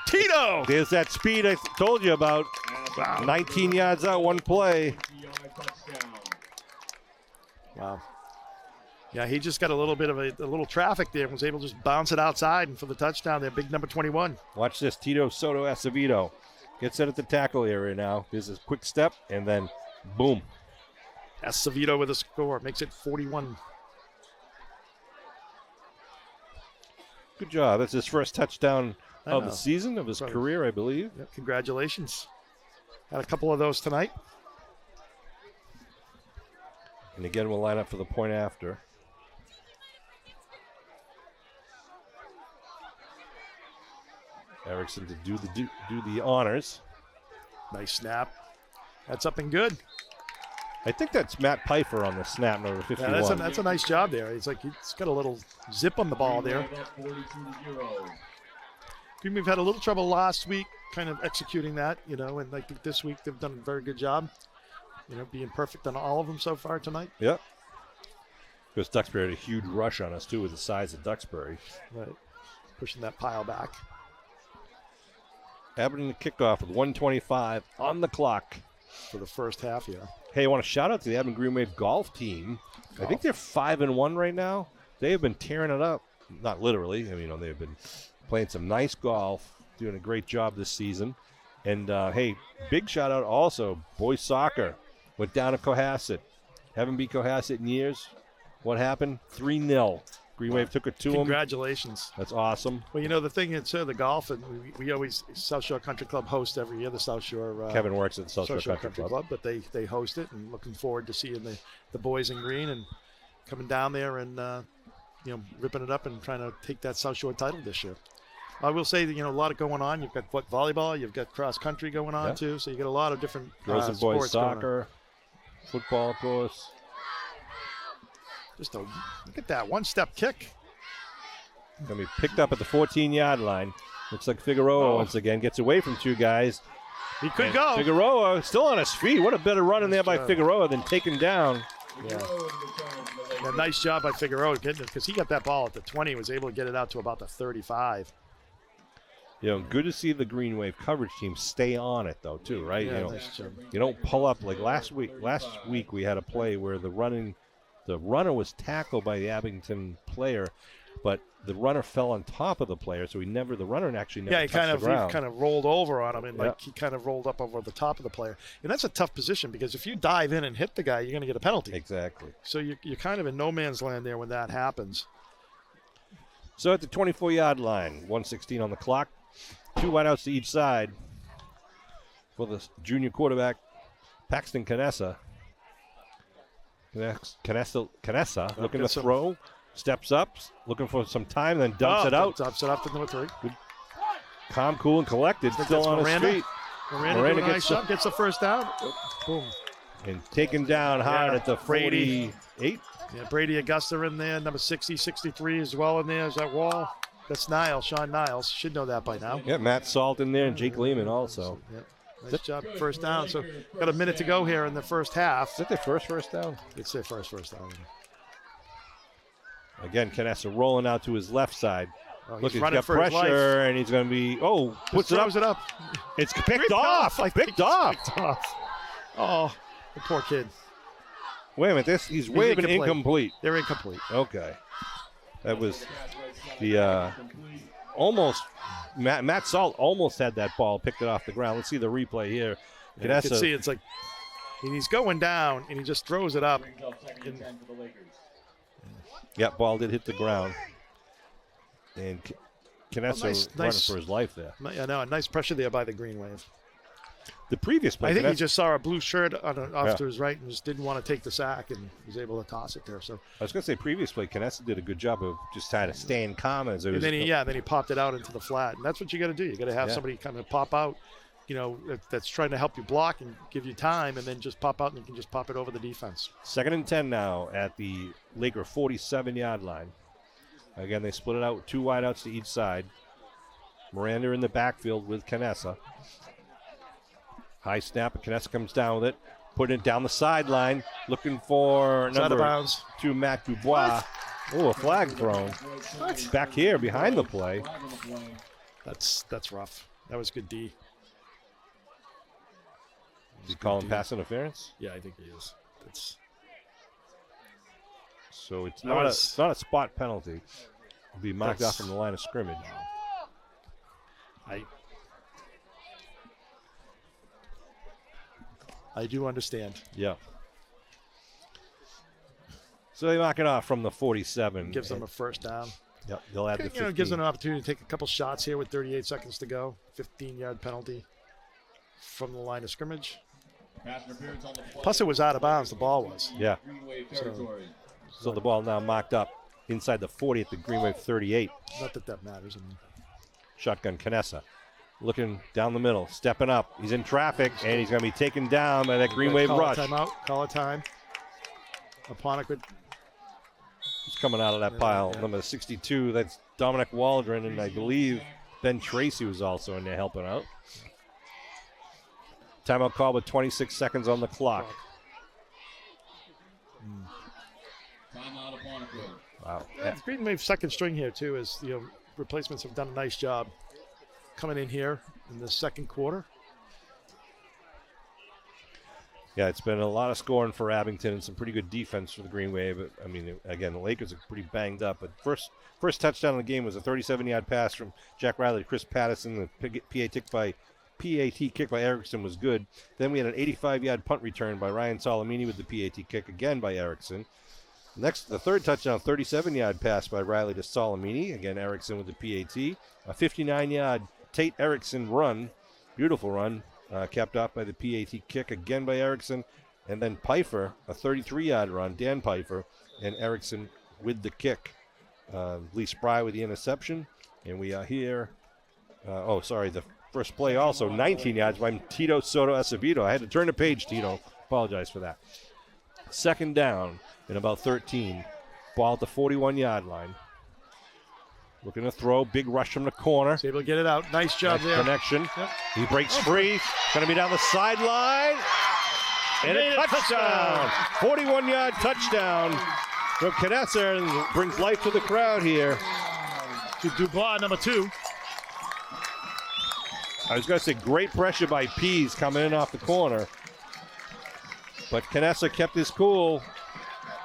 Tito. There's that speed I told you about. 19 yards out, one play. Wow. Yeah, he just got a little bit of a little traffic there and was able to just bounce it outside and for the touchdown there, big number 21. Watch this, Tito Soto Acevedo. Gets it at the tackle area now. There's a quick step, and then boom. Acevedo with a score. Makes it 41. Good job. That's his first touchdown of the season, of his career, I believe. Yep, congratulations. Had a couple of those tonight. And again, we'll line up for the point after. Erickson to do the honors. Nice snap. That's up and good. I think that's Matt Pfeiffer on the snap, number 51. Yeah, that's a nice job there. He's got a little zip on the ball there. We've had a little trouble last week kind of executing that, and I think this week they've done a very good job, being perfect on all of them so far tonight. Yep. Because Duxbury had a huge rush on us, too, with the size of Duxbury. Right. Pushing that pile back. Abington kickoff with 1:25 on the clock. For the first half, yeah. Hey, I want to shout out to the Abington Green Wave golf team. I think they're 5-1 right now. They have been tearing it up. Not literally. They've been playing some nice golf, doing a great job this season. And, hey, big shout out also, boys soccer. Went down to Cohasset. Haven't beat Cohasset in years. What happened? 3-0. Green Wave took it to them. Congratulations. That's awesome. Well, the thing is, the golf, and we always, South Shore Country Club hosts every year, the South Shore. Kevin works at the South Shore Country Club. But they host it, and looking forward to seeing the boys in green and coming down there and, ripping it up and trying to take that South Shore title this year. I will say that, a lot going on. You've got volleyball, you've got cross country going on too, so you get a lot of different girls and boys sports soccer, football, of course. Look at that one-step kick. Going to be picked up at the 14-yard line. Looks like Figueroa once again gets away from two guys. He could go. Figueroa still on his feet. What a better run in there by Figueroa than taken down. Yeah, nice job by Figueroa getting it because he got that ball at the 20, was able to get it out to about the 35. good to see the Green Wave coverage team stay on it, though, too, right? Yeah, nice job. You don't pull up like last week. Last week we had a play where the runner was tackled by the Abington player, but the runner fell on top of the player, so the runner actually never touched the ground. He kind of rolled over on him, and he kind of rolled up over the top of the player. And that's a tough position because if you dive in and hit the guy, you're going to get a penalty. Exactly. So you're kind of in no man's land there when that happens. So at the 24-yard line, 1:16 on the clock, 2 wideouts to each side for the junior quarterback, Paxton Canessa. Canessa looking to throw, steps up, looking for some time, then dumps it out. Dumps it up to number 3. Good. Calm, cool, and collected, still on his feet. Miranda gets the first down. Boom. And taken down hard at the 48. Yeah, Brady Augusta in there, number 60, 63 as well in there. Is that Wall? That's Niles, Sean Niles. Should know that by now. Yeah, Matt Salt in there and Jake Lehman also. Yeah. Nice job, first down. So got a minute to go here in the first half. Is that their first down? It's their first down. Again, Canessa rolling out to his left side. Oh, Look, he's got pressure, and he's going to be, puts it up. It's picked off. Picked off. Oh, the poor kid. Wait a minute, he's waving incomplete. They're incomplete. Okay. That was the almost, Matt Salt almost had that ball, picked it off the ground. Let's see the replay here. You can see it's like, he's going down, and he just throws it up. Yep, ball did hit the ground. And Canessa running for his life there. Yeah, no, nice pressure there by the Green Wave. The previous play, I think he just saw a blue shirt off to his right and just didn't want to take the sack and was able to toss it there. So I was going to say previous play, Canessa did a good job of just trying to staying calm as it was. Then he popped it out into the flat, and that's what you got to do. You got to have somebody kind of pop out, that's trying to help you block and give you time, and then just pop out and you can just pop it over the defense. 2nd and 10 now at the Laker 47-yard line. Again, they split it out with 2 wideouts to each side. Miranda in the backfield with Canessa. High snap, and Canessa comes down with it, putting it down the sideline, looking for number 2, Matt Dubois. Oh, a flag thrown. Back here behind the play. That's rough. That was good D. Is he calling pass interference? Yeah, I think he is. So it's not a spot penalty. It'll be marked off from the line of scrimmage. I do understand. Yeah. So they mark it off from the 47. Gives them a first down. Yep, they'll add the 15. Gives them an opportunity to take a couple shots here with 38 seconds to go. 15-yard penalty from the line of scrimmage. Plus, it was out of bounds, the ball was. Yeah. So the ball now marked up inside the 40 at the Green Wave 38. Not that matters. Shotgun Canessa. Looking down the middle, stepping up. He's in traffic, and he's going to be taken down by that Green Wave rush. Call a time. Apponequet. He's coming out of that pile. Yeah. Number 62, that's Dominic Waldron, and I believe Ben Tracy was also in there helping out. Timeout call with 26 seconds on the clock. Timeout Apponequet. Wow. Yeah, Green Wave second string here, too, as replacements have done a nice job coming in here in the second quarter. Yeah, it's been a lot of scoring for Abington and some pretty good defense for the Green Wave. I mean, again, the Lakers are pretty banged up. But first touchdown of the game was a 37-yard pass from Jack Riley to Chris Patterson. The PAT kick by Erickson was good. Then we had an 85-yard punt return by Ryan Salamini with the PAT kick again by Erickson. Next, the third touchdown, 37-yard pass by Riley to Salamini. Again, Erickson with the PAT. A 59-yard Tate Erickson run, beautiful run, capped off by the PAT kick again by Erickson. And then Pfeiffer, a 33-yard run, Dan Pfeiffer, and Erickson with the kick. Lee Spry with the interception. And we are here. The first play also, 19 yards by Tito Soto Acevedo. I had to turn the page, Tito. Apologize for that. Second down in about 13. Ball at the 41-yard line. Looking to throw. Big rush from the corner. He's able to get it out. Nice job there. Connection. Yep. He breaks free. Going to be down the sideline. And a touchdown. 41-yard touchdown from Canessa, and brings life to the crowd here. To Dubois, number 2. I was going to say great pressure by Pease coming in off the corner. But Canessa kept his cool.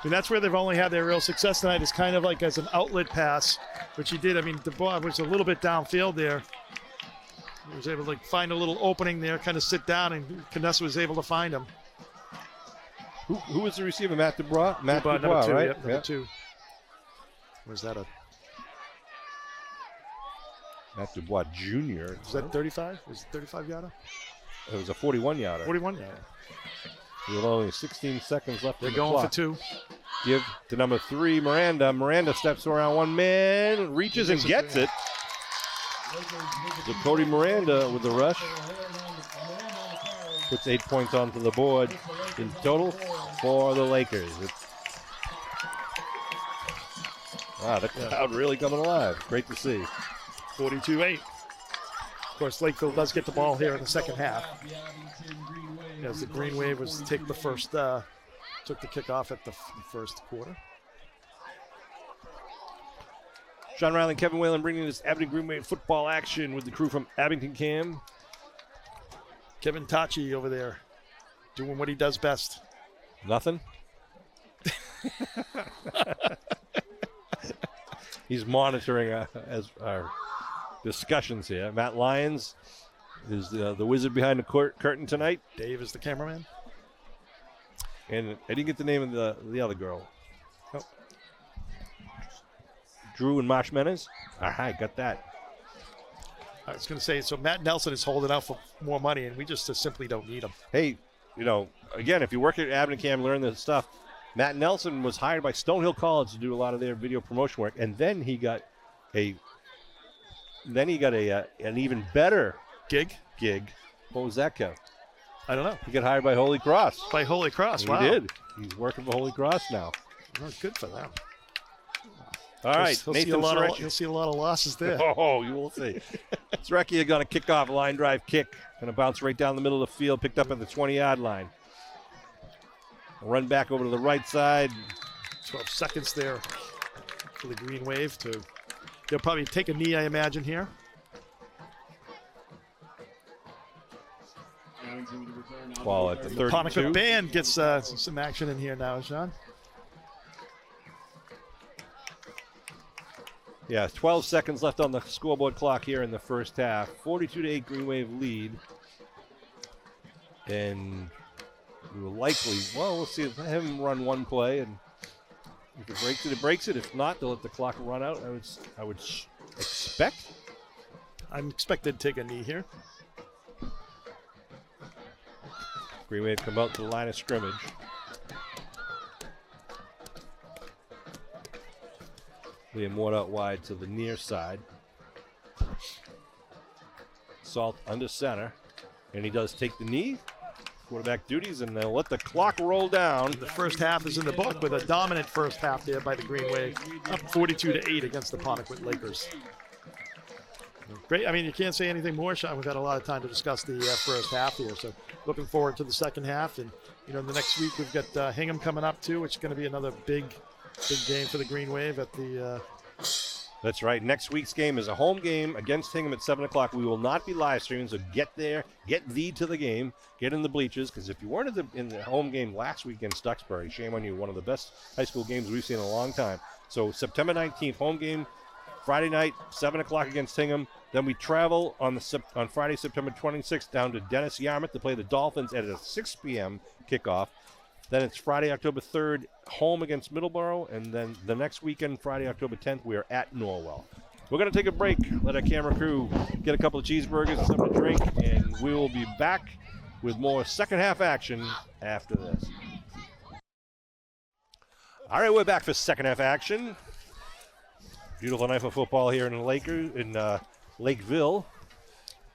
And that's where they've only had their real success tonight, is kind of like as an outlet pass, which he did. I mean, the ball was a little bit downfield there. He was able to find a little opening there, kind of sit down, and Canessa was able to find him. Who was the receiver? Matt Dubois? Matt Dubois, number 2, right? Yep, number 2. Was that a... Matt Dubois Jr. Was that 35? Was it 35 yarder? It was a 41 yarder. 41 yarder. With only 16 seconds left. They're going for 2. Give to number 3, Miranda. Miranda steps around one man, reaches and gets it. So Cody Miranda with the rush. Puts 8 points onto the board in total for the Lakers. Wow, the crowd really coming alive. Great to see. 42-8. Of course, Lakeville does get the ball here in the second half. As the Green Wave was take the first, took the kickoff at the first quarter. Sean Riley and Kevin Whalen bringing this Abington Green Wave football action with the crew from Abington Cam. Kevin Tachi over there doing what he does best. Nothing. He's monitoring as our discussions here. Matt Lyons is the wizard behind the curtain tonight. Dave is the cameraman. And I didn't get the name of the other girl. Oh. Drew and Marsh Menace. All right, got that. I was going to say, so Matt Nelson is holding out for more money, and we just simply don't need him. Hey, again, if you work at Abington Cam, learn this stuff. Matt Nelson was hired by Stonehill College to do a lot of their video promotion work, and then he got an even better gig. What was that, Kev? I don't know. He got hired by Holy Cross. By Holy Cross, wow. He did. He's working for Holy Cross now. Well, good for them. All right, He'll Nathan see a lot of losses there. Oh, you will see. Srecki going to kick off a line drive kick. Going to bounce right down the middle of the field, picked up at the 20-yard line. Run back over to the right side. 12 seconds there for the Green Wave. They'll probably take a knee, I imagine, here. Ball at the 32. Apponequet band gets some action in here now, Sean. Yeah, 12 seconds left on the scoreboard clock here in the first half. 42-8 Green Wave lead. And we will likely, we'll see if have him run one play, and if it breaks it, it breaks it. If not, they'll let the clock run out. I would expect. I'm expected to take a knee here. Green Wave come out to the line of scrimmage. Liam Ward out wide to the near side. Salt under center. And he does take the knee. Quarterback duties, and they'll let the clock roll down. The first half is in the book with a dominant first half there by the Green Wave. Up 42-8 against the Apponequet Lakers. Great. I mean, you can't say anything more, Sean. We've had a lot of time to discuss the first half here. So looking forward to the second half. And, the next week we've got Hingham coming up, too, which is going to be another big game for the Green Wave at the... That's right. Next week's game is a home game against Hingham at 7 o'clock. We will not be live streaming, so get there, get to the game, get in the bleachers, because if you weren't in the home game last week against Duxbury, shame on you, one of the best high school games we've seen in a long time. So September 19th, home game, Friday night, 7 o'clock against Hingham. Then we travel on Friday, September 26th, down to Dennis Yarmouth to play the Dolphins at a 6 p.m. kickoff. Then it's Friday, October 3rd, home against Middleborough. And then the next weekend, Friday, October 10th, we are at Norwell. We're going to take a break, let our camera crew get a couple of cheeseburgers and something to drink, and we will be back with more second half action after this. All right, we're back for second half action. Beautiful night for football here in Lakeville,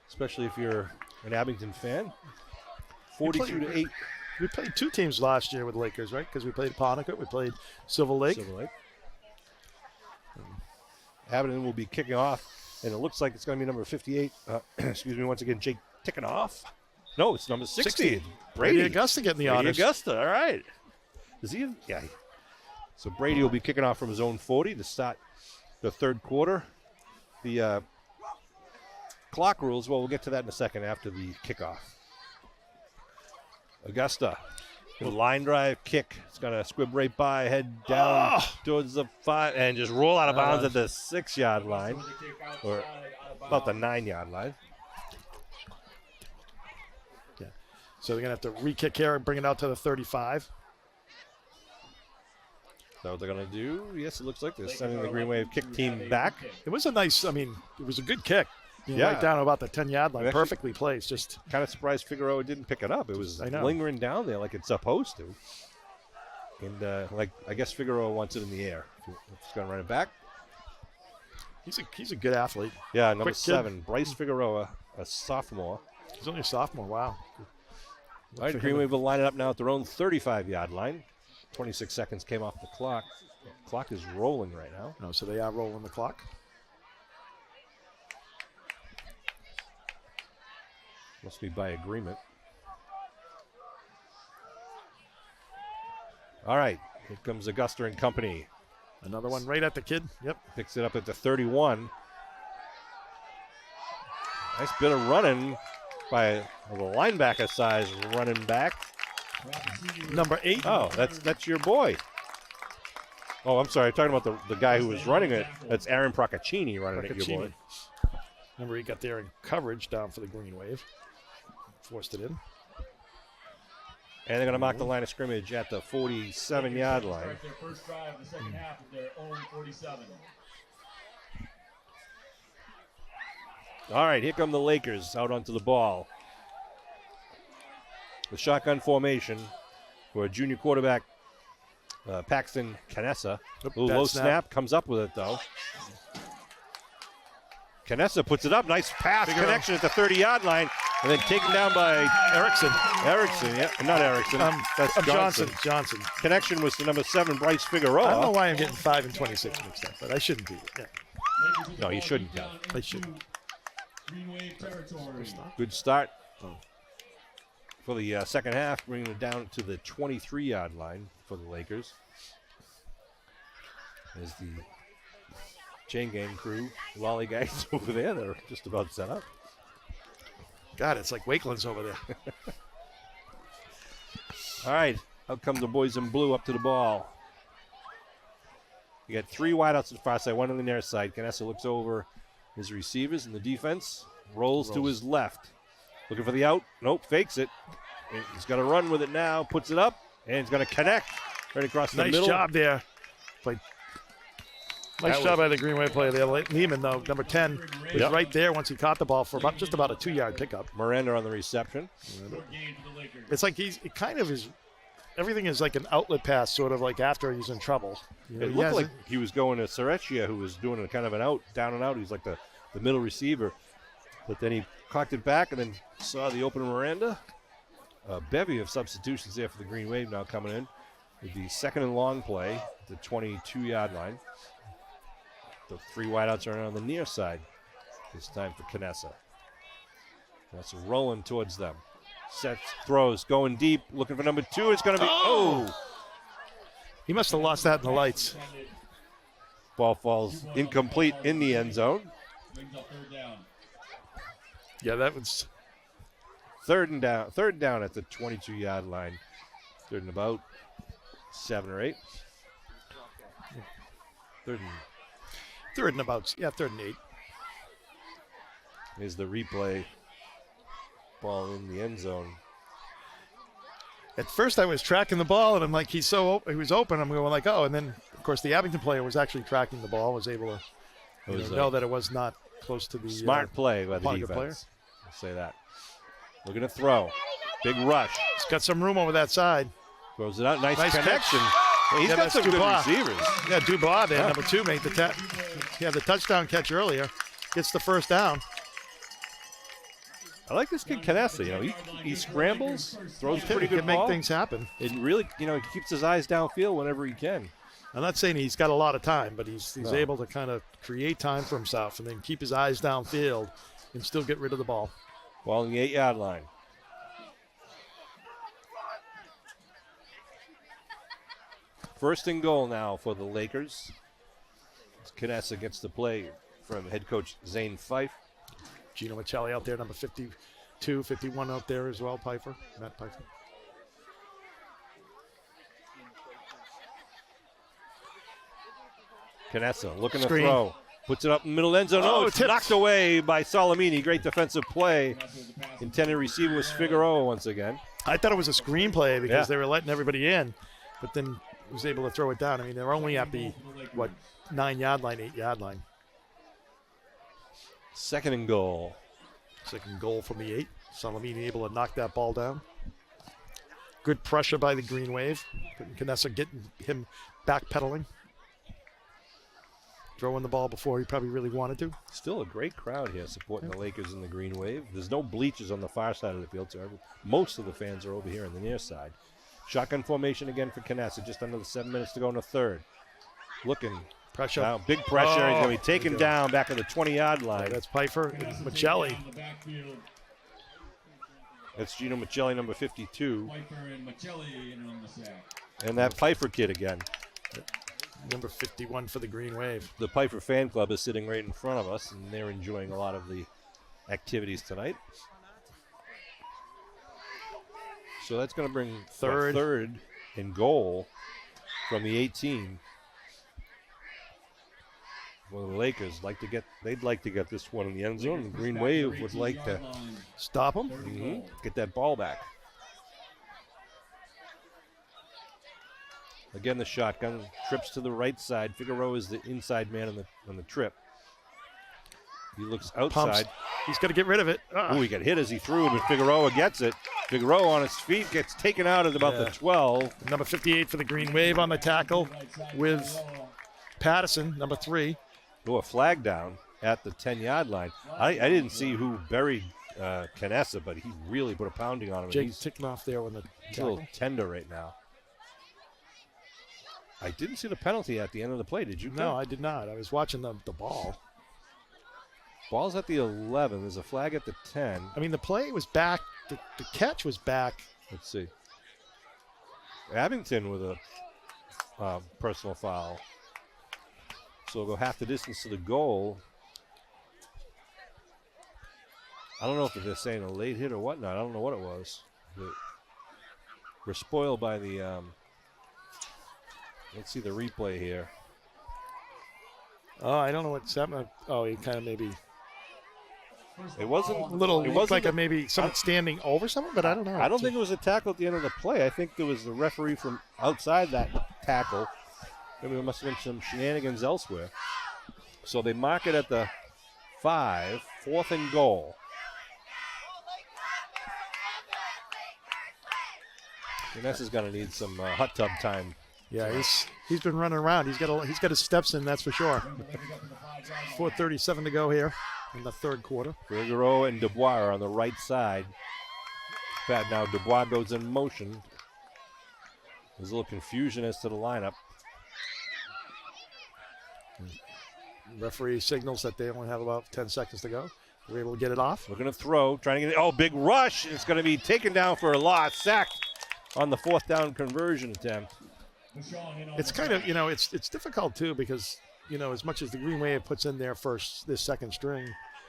especially if you're an Abington fan. 42-8. We played two teams last year with Lakers, right? Because we played Apponequet, we played Silver Lake. Abington will be kicking off, and it looks like it's going to be number 58. Excuse me, once again, Jake ticking off. No, it's number 60. Brady Augusta getting the honors. Augusta, all right. Does he? Yeah. So Brady will be kicking off from his own 40 to start the third quarter. The clock rules. Well, we'll get to that in a second after the kickoff. Augusta, line drive kick. It's going to squib right by, head down towards the 5, and just roll out of bounds at the 6-yard line, or about the 9-yard line. Yeah. So they're going to have to re-kick here and bring it out to the 35. Is that what they're going to do? Yes, it looks like they're sending the Green Wave kick team back. It was a nice, it was a good kick. Right down about the 10-yard line, perfectly placed. Just kind of surprised Figueroa didn't pick it up. It was lingering down there like it's supposed to. And I guess Figueroa wants it in the air. He's going to run it back. He's a good athlete. Yeah, number 7, Bryce Figueroa, a sophomore. He's only a sophomore. Wow. All right, Green Wave will line it up now at their own 35-yard line. 26 seconds came off the clock. The clock is rolling right now. Oh, so they are rolling the clock. Must be by agreement. All right, here comes Augusta and company. Another one right at the kid. Yep. Picks it up at the 31. Nice bit of running by a linebacker size running back. Number 8. Oh, that's your boy. Oh, I'm sorry. I'm talking about the guy who was running it. That's Aaron Procaccini running it, your boy. Remember, he got there in coverage down for the Green Wave. Forced it in. And they're going to mark the line of scrimmage at the 47-yard line. Their first drive of the second half of their own 47. All right, here come the Lakers out onto the ball. The shotgun formation for a junior quarterback, Paxton Canessa. Low snap, comes up with it, though. Canessa puts it up. Nice pass connection at the 30-yard line. And then taken down by Erickson, yeah. Not Erickson. That's Johnson. Connection was to number 7, Bryce Figueroa. I don't know why I'm getting 5 and 26 mixed up, but I shouldn't be. Yeah. No, you shouldn't have. I shouldn't. Good start for the second half, bringing it down to the 23-yard line for the Lakers. As the chain gang crew, Lolly guys over there, they're just about set up. God, it's like Wakeland's over there. All right, out come the boys in blue up to the ball. You got 3 wideouts on the far side, 1 on the near side. Canessa looks over his receivers in the defense, rolls to his left. Looking for the out. Nope, fakes it. And he's got to run with it now, puts it up, and he's going to connect right across the middle. Nice job there. Nice job by the Green Wave player there. Lehman, though, number 10, was right there once he caught the ball for just about a 2-yard pickup. Miranda on the reception. It's like everything is like an outlet pass, sort of like after he's in trouble. It looked like he was going to Sarechia, who was doing a kind of an out, down and out. He's like the middle receiver. But then he cocked it back and then saw the open Miranda. A bevy of substitutions there for the Green Wave now coming in. With the second and long play, the 22-yard line. The 3 wideouts are on the near side. This time for Canessa. That's rolling towards them. Sets, throws, going deep, looking for number 2. It's going to be, He must have lost that in the lights. Ball falls incomplete in the end zone. Yeah, that was third and down at the 22-yard line. Third and about 7 or 8. Third and 8. Is the replay. Ball in the end zone. At first I was tracking the ball, and I'm like, he was open. I'm going like, oh, and then, of course, the Abington player was actually tracking the ball, was able to know that it was not close to the smart play by the defense. Player. I'll say that. Looking to throw. Big rush. He's got some room over that side. Throws it out. Nice connection. Yeah, he's got some Dubois. good receivers. Yeah, Dubois there, number 2, made the touchdown catch earlier. Gets the first down. I like this kid Canessa. He scrambles, throws a pretty good ball. He can make things happen. It really, he keeps his eyes downfield whenever he can. I'm not saying he's got a lot of time, but he's able to kind of create time for himself and then keep his eyes downfield and still get rid of the ball. Ball on the 8-yard line. First and goal now for the Lakers. Canessa gets the play from head coach Zane Fife. Gino Michelli out there, number 52, 51 out there as well, Matt Pfeiffer. Canessa looking Screen. to throw. Puts it up in the middle end zone. Oh, it's tipped. knocked away by Salamini. Great defensive play. Intended receiver was Figueroa once again. I thought it was a screenplay because Yeah. they were letting everybody in, but then was able to throw it down. I mean, they're only at the, 9-yard line, 8-yard line. Second and goal. Second goal from the 8. Salamini able to knock that ball down. Good pressure by the Green Wave. Canessa getting him backpedaling. Throwing the ball before he probably really wanted to. Still a great crowd here supporting the Lakers in the Green Wave. There's no bleachers on the far side of the field, so most of the fans are over here on the near side. Shotgun formation again for Canessa. Just under the 7 minutes to go in the third. Looking. Pressure. Now, big pressure. He's going to be taken there you go. down back at the 20-yard line. Yeah, that's Pfeiffer and Michelli. That's Gino Michelli, number 52. Pfeiffer and Michelli in on the sack. And that Pfeiffer kid again. Number 51 for the Green Wave. The Pfeiffer fan club is sitting right in front of us, and they're enjoying a lot of the activities tonight. So that's going to bring third and goal from the 18. Well, the Lakers they'd like to get this one in the end zone. The Green Wave would like to Stop him. get that ball back. Again, the shotgun trips to the right side. Figueroa is the inside man on the trip. He looks outside. Pumps. He's got to get rid of it. Ooh, he got hit as he threw, but Figueroa gets it. Figueroa on his feet gets taken out at about the 12. Number 58 for the Green Wave on the tackle with Patterson, number 3. Oh, a flag down at the 10-yard line. I didn't see who buried Canessa, but he really put a pounding on him. Jake He's ticking off there on the a tackle. little tender right now. I didn't see the penalty at the end of the play. Did you? No, I did not. I was watching the ball. Ball's at the 11. There's a flag at the 10. I mean, the play was back. The catch was back. Let's see. Abington with a personal foul. So we'll go half the distance to the goal. I don't know if they're saying a late hit or whatnot. I don't know what it was. But we're spoiled by the. Let's see the replay here. Oh, I don't know what's happening. Oh, he kind of maybe It wasn't. a little. It It wasn't like maybe someone standing over someone, but I don't know. I don't think it was a tackle at the end of the play. I think there was the referee from outside that tackle. Maybe there must have been some shenanigans elsewhere. So they mark it at the 5, 4th and goal. Vanessa's going to need some hot tub time. Yeah, he's been running around. He's got his steps in, that's for sure. 4:37 to go here in the third quarter. Figueroa and Dubois are on the right side. Pat, now Dubois goes in motion. There's a little confusion as to the lineup. Referee signals that they only have about 10 seconds to go. They're able to get it off. Looking to throw, trying to get it. Oh, big rush. It's going to be taken down for a loss. Sacked on the 4th down conversion attempt. It's kind of, it's difficult too because, as much as the Green Wave puts in their second string.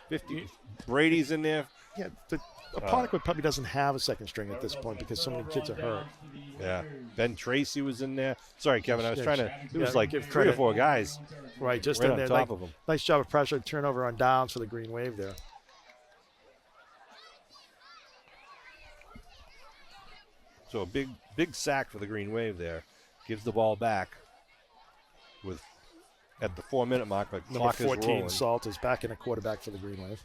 50. Brady's in there. Yeah, the Apponequet probably doesn't have a second string at this point because so many kids are hurt. Yeah. Ben Tracy was in there. Sorry, Kevin. I was trying to. It was like give 3 or credit. 4 guys Right, just right in on there. top of them. Nice job of pressure, turnover on downs for the Green Wave there. So a big sack for the Green Wave there. Gives the ball back with at the 4-minute mark. The Number clock 14, is rolling. Salt, is back in a quarterback for the Green Wave.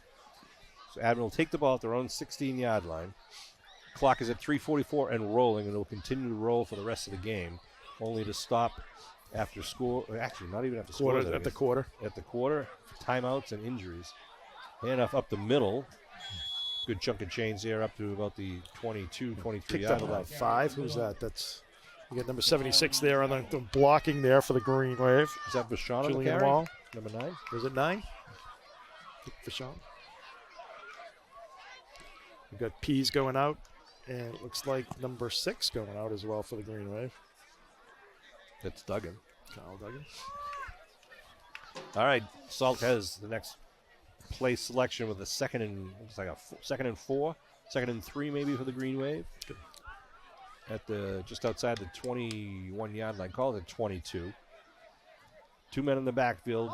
So Admiral will take the ball at their own 16-yard line. Clock is at 3:44 and rolling, and it will continue to roll for the rest of the game, only to stop after score. Actually, not even after score. At the quarter. At the quarter, timeouts and injuries. Handoff up the middle. Good chunk of chains here up to about the 22, 23 Kicked yard out of line. that 5. Who's that? You got number 76 there on the blocking there for the Green Wave. Is that Vashon on the Julian carry? Wall. Number 9? Is it 9? Vashon. We've got Pease going out, and it looks like number 6 going out as well for the Green Wave. That's Duggan. Kyle Duggan. All right, Salt has the next play selection with a second and 4, second and 3 maybe for the Green Wave. At just outside the 21-yard line, call it 22. 2 men in the backfield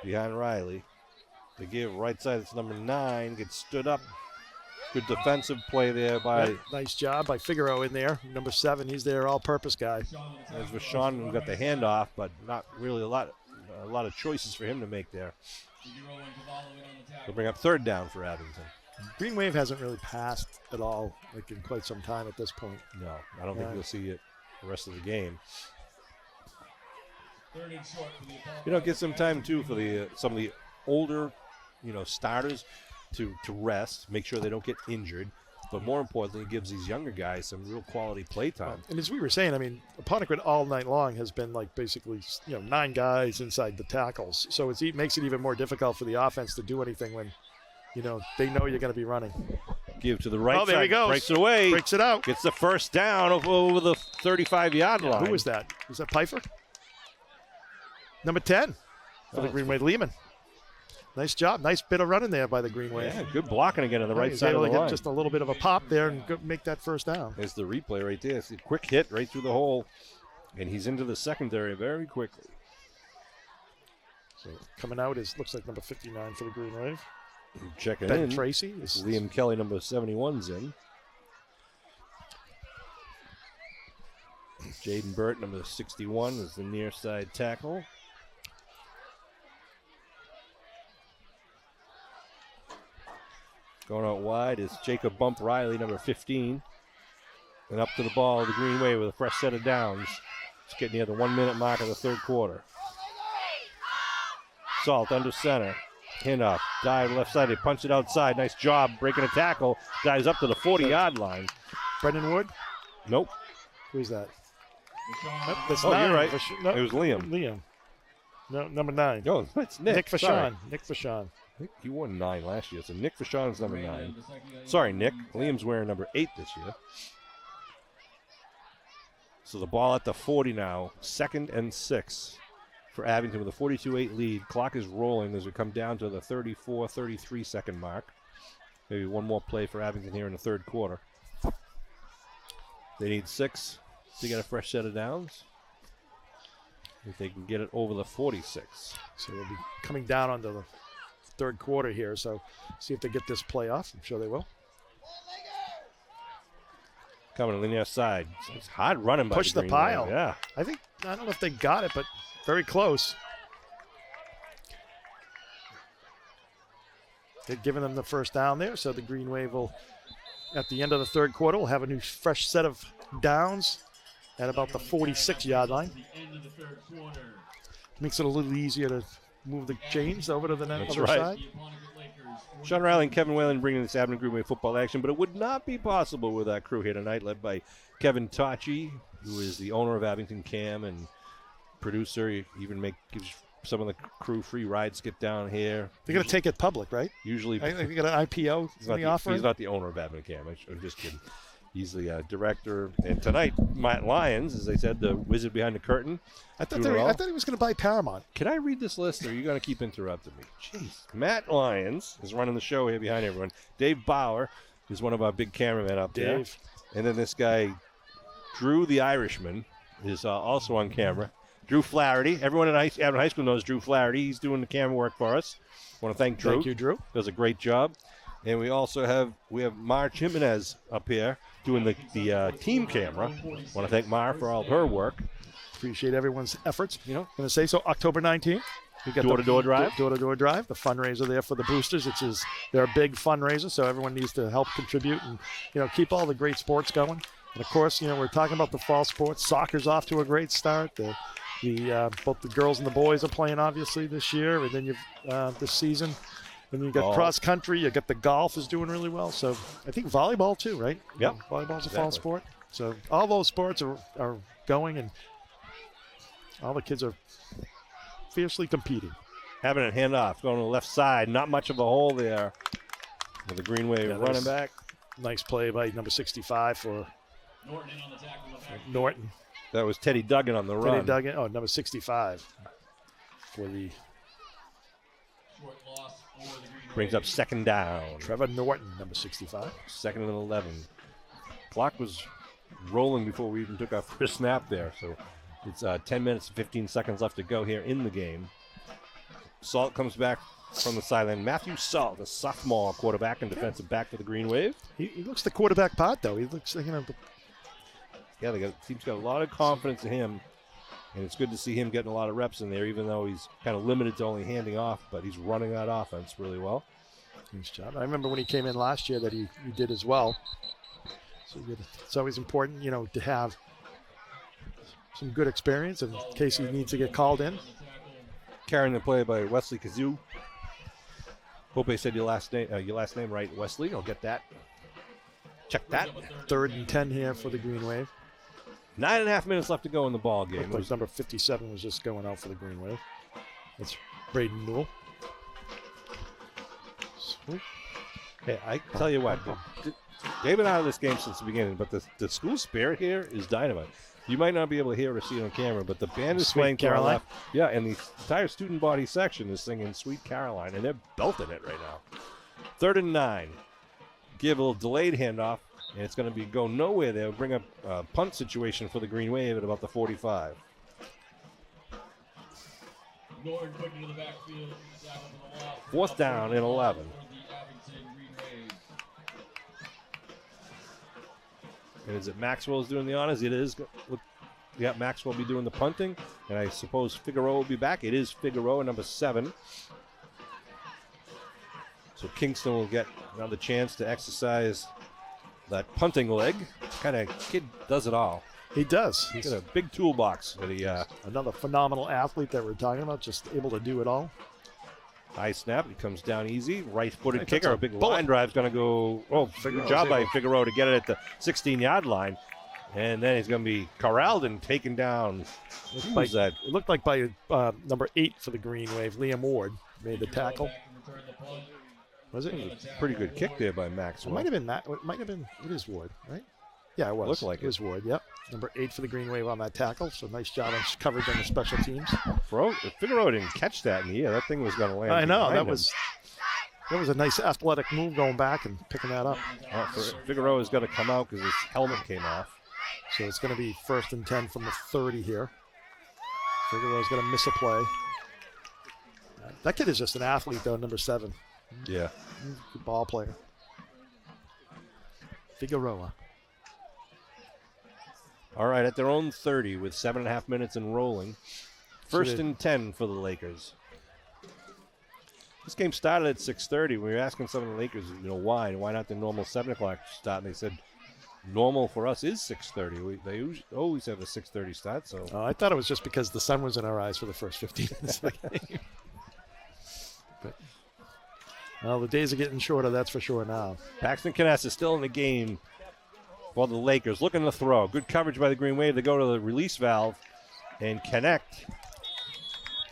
behind Riley. They give right side, it's number 9, gets stood up. Good defensive play there by. Nice job by Figaro in there. Number 7, he's their all-purpose guy. There's Vashon who got the handoff, but not really a lot of choices for him to make there. They'll bring up 3rd down for Abington. Green Wave hasn't really passed at all, like in quite some time at this point. No, I don't think you'll see it the rest of the game. Get some time too for some of the older, starters to rest, make sure they don't get injured. But more importantly, it gives these younger guys some real quality play time. And as we were saying, Apponequet all night long has been like basically 9 guys inside the tackles. So it makes it even more difficult for the offense to do anything when they know you're going to be running. Give to the right side. There he goes. Breaks it away. Breaks it out. Gets the first down over the 35-yard line. Who was that? Was that Pfeiffer? Number 10 for the Green Wave, Lehman. Nice job. Nice bit of running there by the Green Wave. Yeah, good blocking again on the right side of the line. Get just a little bit of a pop there and make that first down. There's the replay right there. It's a quick hit right through the hole, and he's into the secondary very quickly. So coming out looks like number 59 for the Green Wave. Checking Ben in. Tracy. Liam Kelly, number 71's in. Jaden Burt, number 61, is the near side tackle. Going out wide is Jacob Bump Riley, number 15. And up to the ball, the Green Wave with a fresh set of downs. It's getting near the 1-minute mark of the 3rd quarter. Salt under center. Handoff. Dive left side. They punch it outside. Nice job breaking a tackle. Dives up to the 40-yard line. Brendan Wood? Nope. Who's that? That's you're right. No, it was Liam. No, number 9. No, it's Nick. Nick Vashon. Nick Vashon. I think he won 9 last year, so Nick Vashon's number 9. Sorry, Nick. Liam's wearing number 8 this year. So the ball at the 40 now. 2nd and 6 for Abington with a 42-8 lead. Clock is rolling as we come down to the 34-33 second mark. Maybe one more play for Abington here in the 3rd quarter. They need 6 to get a fresh set of downs. If they can get it over the 46. So they'll be coming down onto the 3rd quarter here. So see if they get this play off. I'm sure they will. Coming to the near side. So it's hard running by Push the pile. Wave. Yeah. I don't know if they got it, but very close. They're giving them the first down there. So the Green Wave will, at the end of the 3rd quarter, will have a new fresh set of downs at about the 46-yard line. Makes it a little easier to move the chains over to the other side. Sean Riley and Kevin Whalen bringing this Abington Green Wave football action, but it would not be possible with our crew here tonight, led by Kevin Tachi, who is the owner of Abington Cam and producer. He even gives some of the crew free rides, get down here. They're going to take it public, right? Usually. I think they got an IPO in the offering. He's not the owner of Abington Cam. I'm just kidding. He's the director. And tonight, Matt Lyons, as I said, the wizard behind the curtain. I thought he was going to buy Paramount. Can I read this list, or are you going to keep interrupting me? Jeez. Matt Lyons is running the show here behind everyone. Dave Bauer is one of our big cameramen up there. And then this guy, Drew the Irishman, is also on camera. Drew Flaherty. Everyone at Abington High School knows Drew Flaherty. He's doing the camera work for us. I want to thank Drew. Thank you, Drew. Does a great job. And we also have Mar Jimenez up here doing the team camera. I want to thank Mar for all of her work. Appreciate everyone's efforts. Going to say so. October 19th. We got door-to-door drive. Door-to-door drive. The fundraiser there for the boosters. They're a big fundraiser, so everyone needs to help contribute and keep all the great sports going. And of course, we're talking about the fall sports. Soccer's off to a great start. Both the girls and the boys are playing obviously this year, and then you've this season. And you got cross country. You got the golf is doing really well. So I think volleyball too, right? Yep. Volleyball's a fall sport. So all those sports are going, and all the kids are fiercely competing. Having a handoff going to the left side. Not much of a hole there with the Green Wave running back. Nice play by number 65 for Norton. That was Teddy Duggan on the run. Teddy Duggan. Oh, number 65 for the Brings up second down. Trevor Norton, number 65. Second and 11. Clock was rolling before we even took our first snap there. So it's 10 minutes and 15 seconds left to go here in the game. Salt comes back from the sideline. Matthew Salt, a sophomore quarterback and defensive back for the Green Wave. He looks the quarterback part, though. He looks like, Yeah, the team's got a lot of confidence in him. And it's good to see him getting a lot of reps in there, even though he's kind of limited to only handing off, but he's running that offense really well. Nice job. I remember when he came in last year that he did as well. So it's always important, to have some good experience in case he needs to get called in. Carrying the play by Wesley Kazoo. Hope I said your last name right, Wesley. I'll get that. Check that. 3rd and 10 here for the Green Wave. 9.5 minutes left to go in the ball game. Looked like number 57 was just going out for the Green Wave. That's Braden Newell. Sweet. Hey, I tell you what, they've been out of this game since the beginning, but the school spirit here is dynamite. You might not be able to hear or see it on camera, but the band is Sweet playing Caroline. to our left. Yeah, and the entire student body section is singing Sweet Caroline, and they're belting it right now. 3rd and 9. Give a little delayed handoff, and it's going to go nowhere there. Bring up a punt situation for the Green Wave at about the 45. Fourth down and 11. And is it Maxwell's doing the honors? It is. Yeah, Maxwell will be doing the punting, and I suppose Figueroa will be back. It is Figueroa, number 7. So Kingston will get another chance to exercise that punting leg. Kind of kid does it all. He does. He's got a big toolbox that he. Another phenomenal athlete that we're talking about, just able to do it all. High snap. He comes down easy. Right-footed Right, kicker. that's A a big bullet. line drive's going to go. Oh, good job by Figueroa to get it at the 16-yard line. And then he's going to be corralled and taken down. Who was that? It looked like by number 8 for the Green Wave, Liam Ward, made the tackle. Was it? It was a pretty good kick there by It Maxwell. might have been that. It might have been. It is Ward, right? Yeah, it was. Looked like it was Ward. Yep. Number 8 for the Green Wave on that tackle. So nice job on coverage on the special teams. Figueroa didn't catch that in the air. That thing was going to land. I know behind that him. was a nice athletic move going back and picking that up. Figueroa's got to come out because his helmet came off. So it's going to be 1st and 10 from the 30 here. Figueroa's going to miss a play. That kid is just an athlete, though, number 7. Yeah. Good ball player. Figueroa. All right, at their own 30 with 7.5 minutes and rolling. 1st and 10 for the Lakers. This game started at 6:30. We were asking some of the Lakers, why not the normal 7 o'clock start? And they said normal for us is 6:30. They always have a 6:30 start. So I thought it was just because the sun was in our eyes for the first 15 minutes of the game. But, well, the days are getting shorter, that's for sure now. Paxton Kness is still in the game for the Lakers. Looking to throw. Good coverage by the Green Wave. They go to the release valve and connect.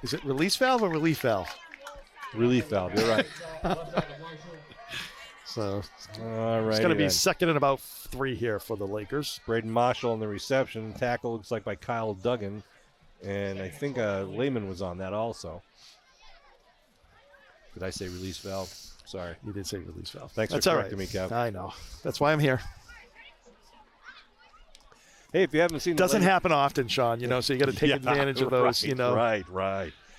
Is it release valve or relief valve? Relief valve, you're right. So All right. it's going to be 2nd and about 3 here for the Lakers. Braden Marshall on the reception. Tackle looks like by Kyle Duggan. And I think Lehman was on that also. Did I say release valve? Sorry. You did say release valve. Thanks That's for all correcting me, Kev. I know. That's why I'm here. Hey, if you haven't seen Doesn't happen often, Sean, so you got to take advantage of those, Right.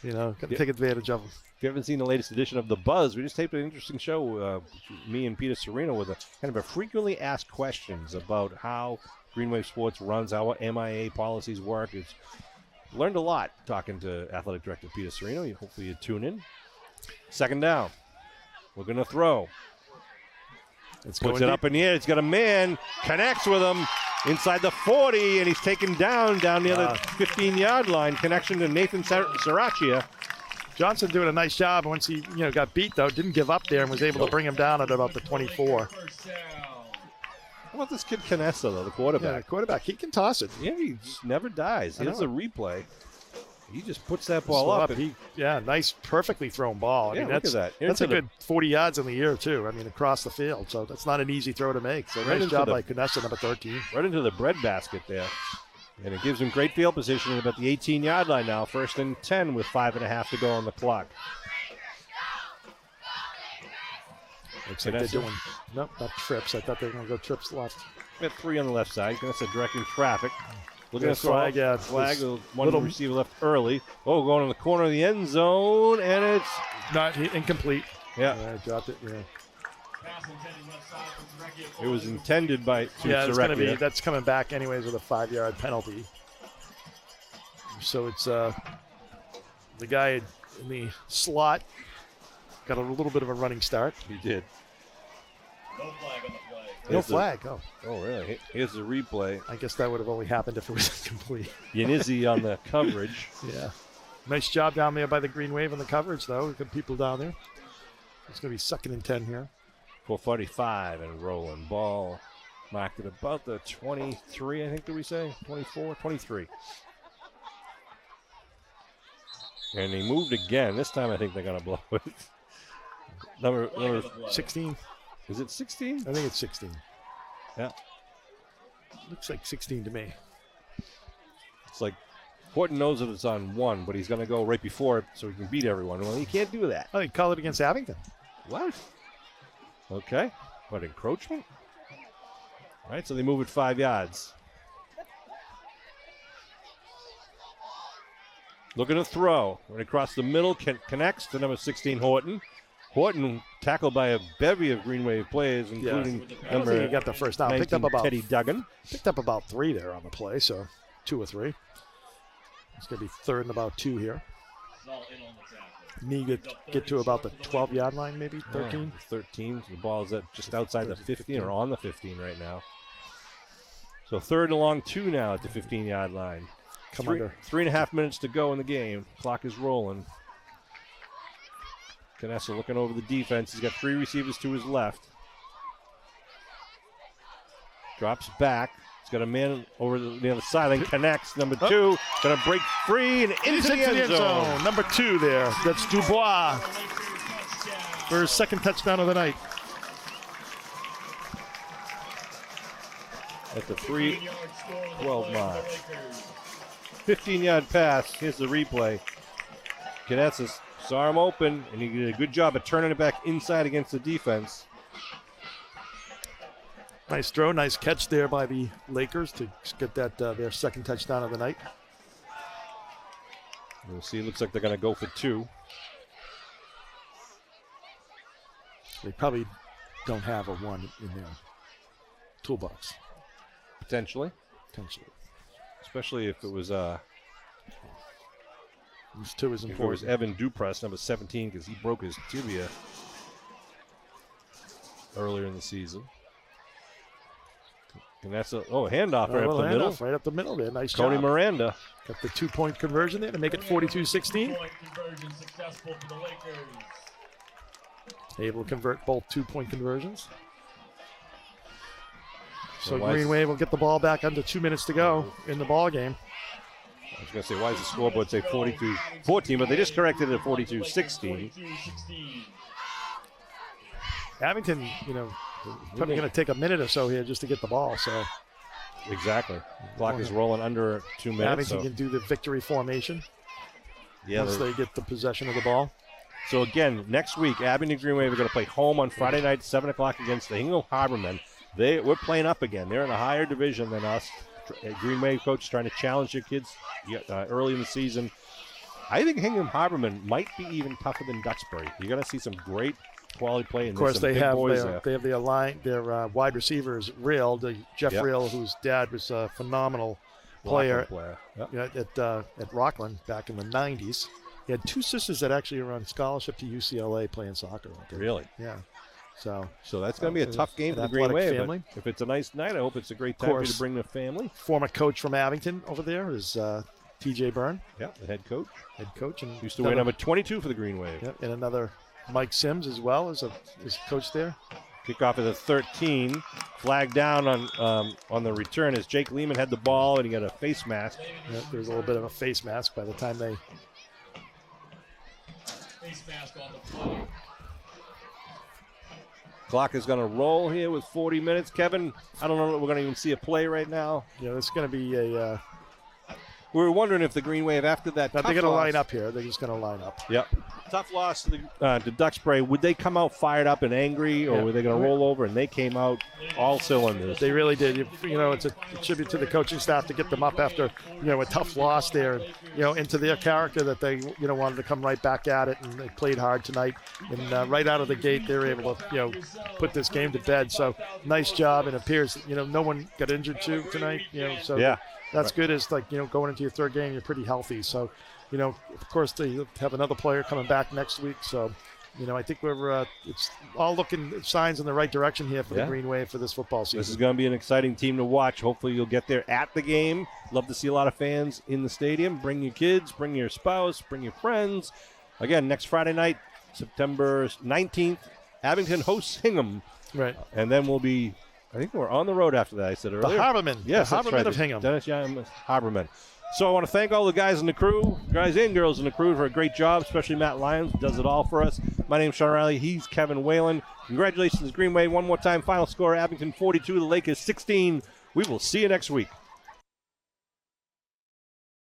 got to take advantage of them. If you haven't seen the latest edition of The Buzz, we just taped an interesting show, me and Peter Serino, with a kind of a frequently asked questions about how Green Wave Sports runs, how MIA policies work. It's learned a lot talking to Athletic Director Peter Serino. Hopefully you tune in. 2nd down. We're going to throw. Puts it up in the air. He's got a man. Connects with him inside the 40, and he's taken down near the 15-yard line. Connection to Nathan Sarachia. Johnson doing a nice job. Once he got beat, though, didn't give up there and was able to bring him down at about the 24. How about this kid Canessa, though, the quarterback? Yeah, the quarterback. He can toss it. Yeah, he just never dies. Here's a replay. He just puts that Slow ball up. Nice, perfectly thrown ball. Yeah, that's look at that. That's a good 40 yards in the air, too. across the field. So that's not an easy throw to make. So Right nice into job the- by Knessa, number 13. Right into the bread basket there. And it gives him great field position at about the 18-yard line now. 1st and 10 with 5.5 to go on the clock. Looks like they're doing, nope, not trips. I thought they were going to go trips left. We have 3 on the left side. That's a directing traffic. Looking at flag, yeah. Flag, one receiver left early. Oh, going in the corner of the end zone, and it's not incomplete. Yeah. I dropped it, yeah. It was intended by that's coming back anyways with a 5-yard penalty. So it's the guy in the slot got a little bit of a running start. He did. No flag on the play. No flag. Oh, really? Here's the replay. I guess that would have only happened if it was incomplete. Yanizzi on the coverage. Yeah. Nice job down there by the Green Wave on the coverage, though. Good people down there. It's going to be 2nd and 10 here. 4:45 and rolling. Ball marked at about the 23, I think, did we say? 24? 23. And he moved again. This time I think they're going to blow it. Number 16. Is it 16? I think it's 16. Yeah. Looks like 16 to me. It's like Horton knows that it's on 1, but he's going to go right before it so he can beat everyone. Well, he can't do that. Oh, he called it against Abington. What? Okay. What, encroachment? All right, so they move it 5 yards. Looking to throw. Right across the middle, connects to number 16, Horton. Horton tackled by a bevy of Green Wave players, including number. He got the first down. Picked up about Teddy Duggan. Picked up about 3 there on the play, so 2 or 3. It's going to be 3rd and about 2 here. Need to get to about the 12-yard line, maybe 13. 13. The ball is at just outside the 15 or on the 15 right now. So 3rd and along 2 now at the 15-yard line. 3.5 minutes to go in the game. Clock is rolling. Canessa looking over the defense. He's got 3 receivers to his left. Drops back. He's got a man over the other side. Then connects. Number 2. Going to break free and into the end zone. Number 2 there. That's Dubois for his 2nd touchdown of the night. At the 3:12 mark. 15-yard pass. Here's the replay. Canessa saw him open, and he did a good job of turning it back inside against the defense. Nice throw, nice catch there by the Lakers to get that their 2nd touchdown of the night. We'll see. It looks like they're going to go for 2. They probably don't have a 1 in their toolbox. Potentially. Especially if it was Those 2 is important. If it was Evan Dupress, number 17, because he broke his tibia earlier in the season. And that's a handoff right up the middle. Right up the middle there. Nice Cody job. Miranda. Got the 2-point conversion there to make it 42-16. Conversion successful for the Lakers. Able to convert both 2-point conversions. So Green Wave will get the ball back under 2 minutes to go in the ball game. I was going to say, why does the scoreboard say 42-14, but they just corrected it at 42-16. Abington, probably going to take a minute or so here just to get the ball. So exactly. Clock is rolling under 2 minutes. Abington can do the victory formation once they get the possession of the ball. So again, next week, Abington Green Wave are going to play home on Friday night, 7 o'clock against the Hingham Harbormen. We're playing up again. They're in a higher division than us. Green Wave coach trying to challenge your kids early in the season. I think Hingham Harbormen might be even tougher than Duxbury. You're going to see some great quality play. Of course, they have their wide receivers, Jeff Real, whose dad was a phenomenal player at Rockland back in the 90s. He had 2 sisters that actually are on scholarship to UCLA playing soccer. Really? Yeah. So that's going to be a tough game for the Green Wave. Family. If it's a nice night, I hope it's a great time for you to bring the family. Former coach from Abington over there is TJ Byrne. Yeah, the head coach. And used to wear number 22 for the Green Wave. Yep, and another Mike Sims as well as coach there. Kickoff at the 13. Flag down on the return as Jake Lehman had the ball and he got a face mask. Yep, there's a little bit of a face mask by the time they. Face mask on the play. Clock is going to roll here with 40 minutes. Kevin, I don't know if we're going to even see a play right now. Yeah, it's going to be a we were wondering if the Green Wave, after that Now tough they're going to loss- line up here. They're just going to line up. Yep. Tough loss to Duxbury. Would they come out fired up and angry, or were they going to roll over? And they came out all cylinders. They really did. It's a tribute to the coaching staff to get them up after, a tough loss there, into their character that they, wanted to come right back at it, and they played hard tonight. And right out of the gate, they were able to, put this game to bed. So nice job. And it appears, no one got injured too tonight, so Yeah. that's good. Is like, going into your third game, you're pretty healthy. So, of course, they have another player coming back next week. So, I think we're it's all looking signs in the right direction here for the Green Wave for this football season. This is going to be an exciting team to watch. Hopefully you'll get there at the game. Love to see a lot of fans in the stadium. Bring your kids, bring your spouse, bring your friends. Again, next Friday night, September 19th, Abington hosts Hingham. Right. And then we'll be, I think we're on the road after that, I said earlier. The Harbormen. Yes, the that's Harbormen right. of Hingham. Dennis Young, Harbormen. So I want to thank all the guys in the crew, guys and girls in the crew, for a great job, especially Matt Lyons, who does it all for us. My name's Sean Riley. He's Kevin Whalen. Congratulations, Green Wave. One more time, final score, Abington 42, the Lakers 16. We will see you next week.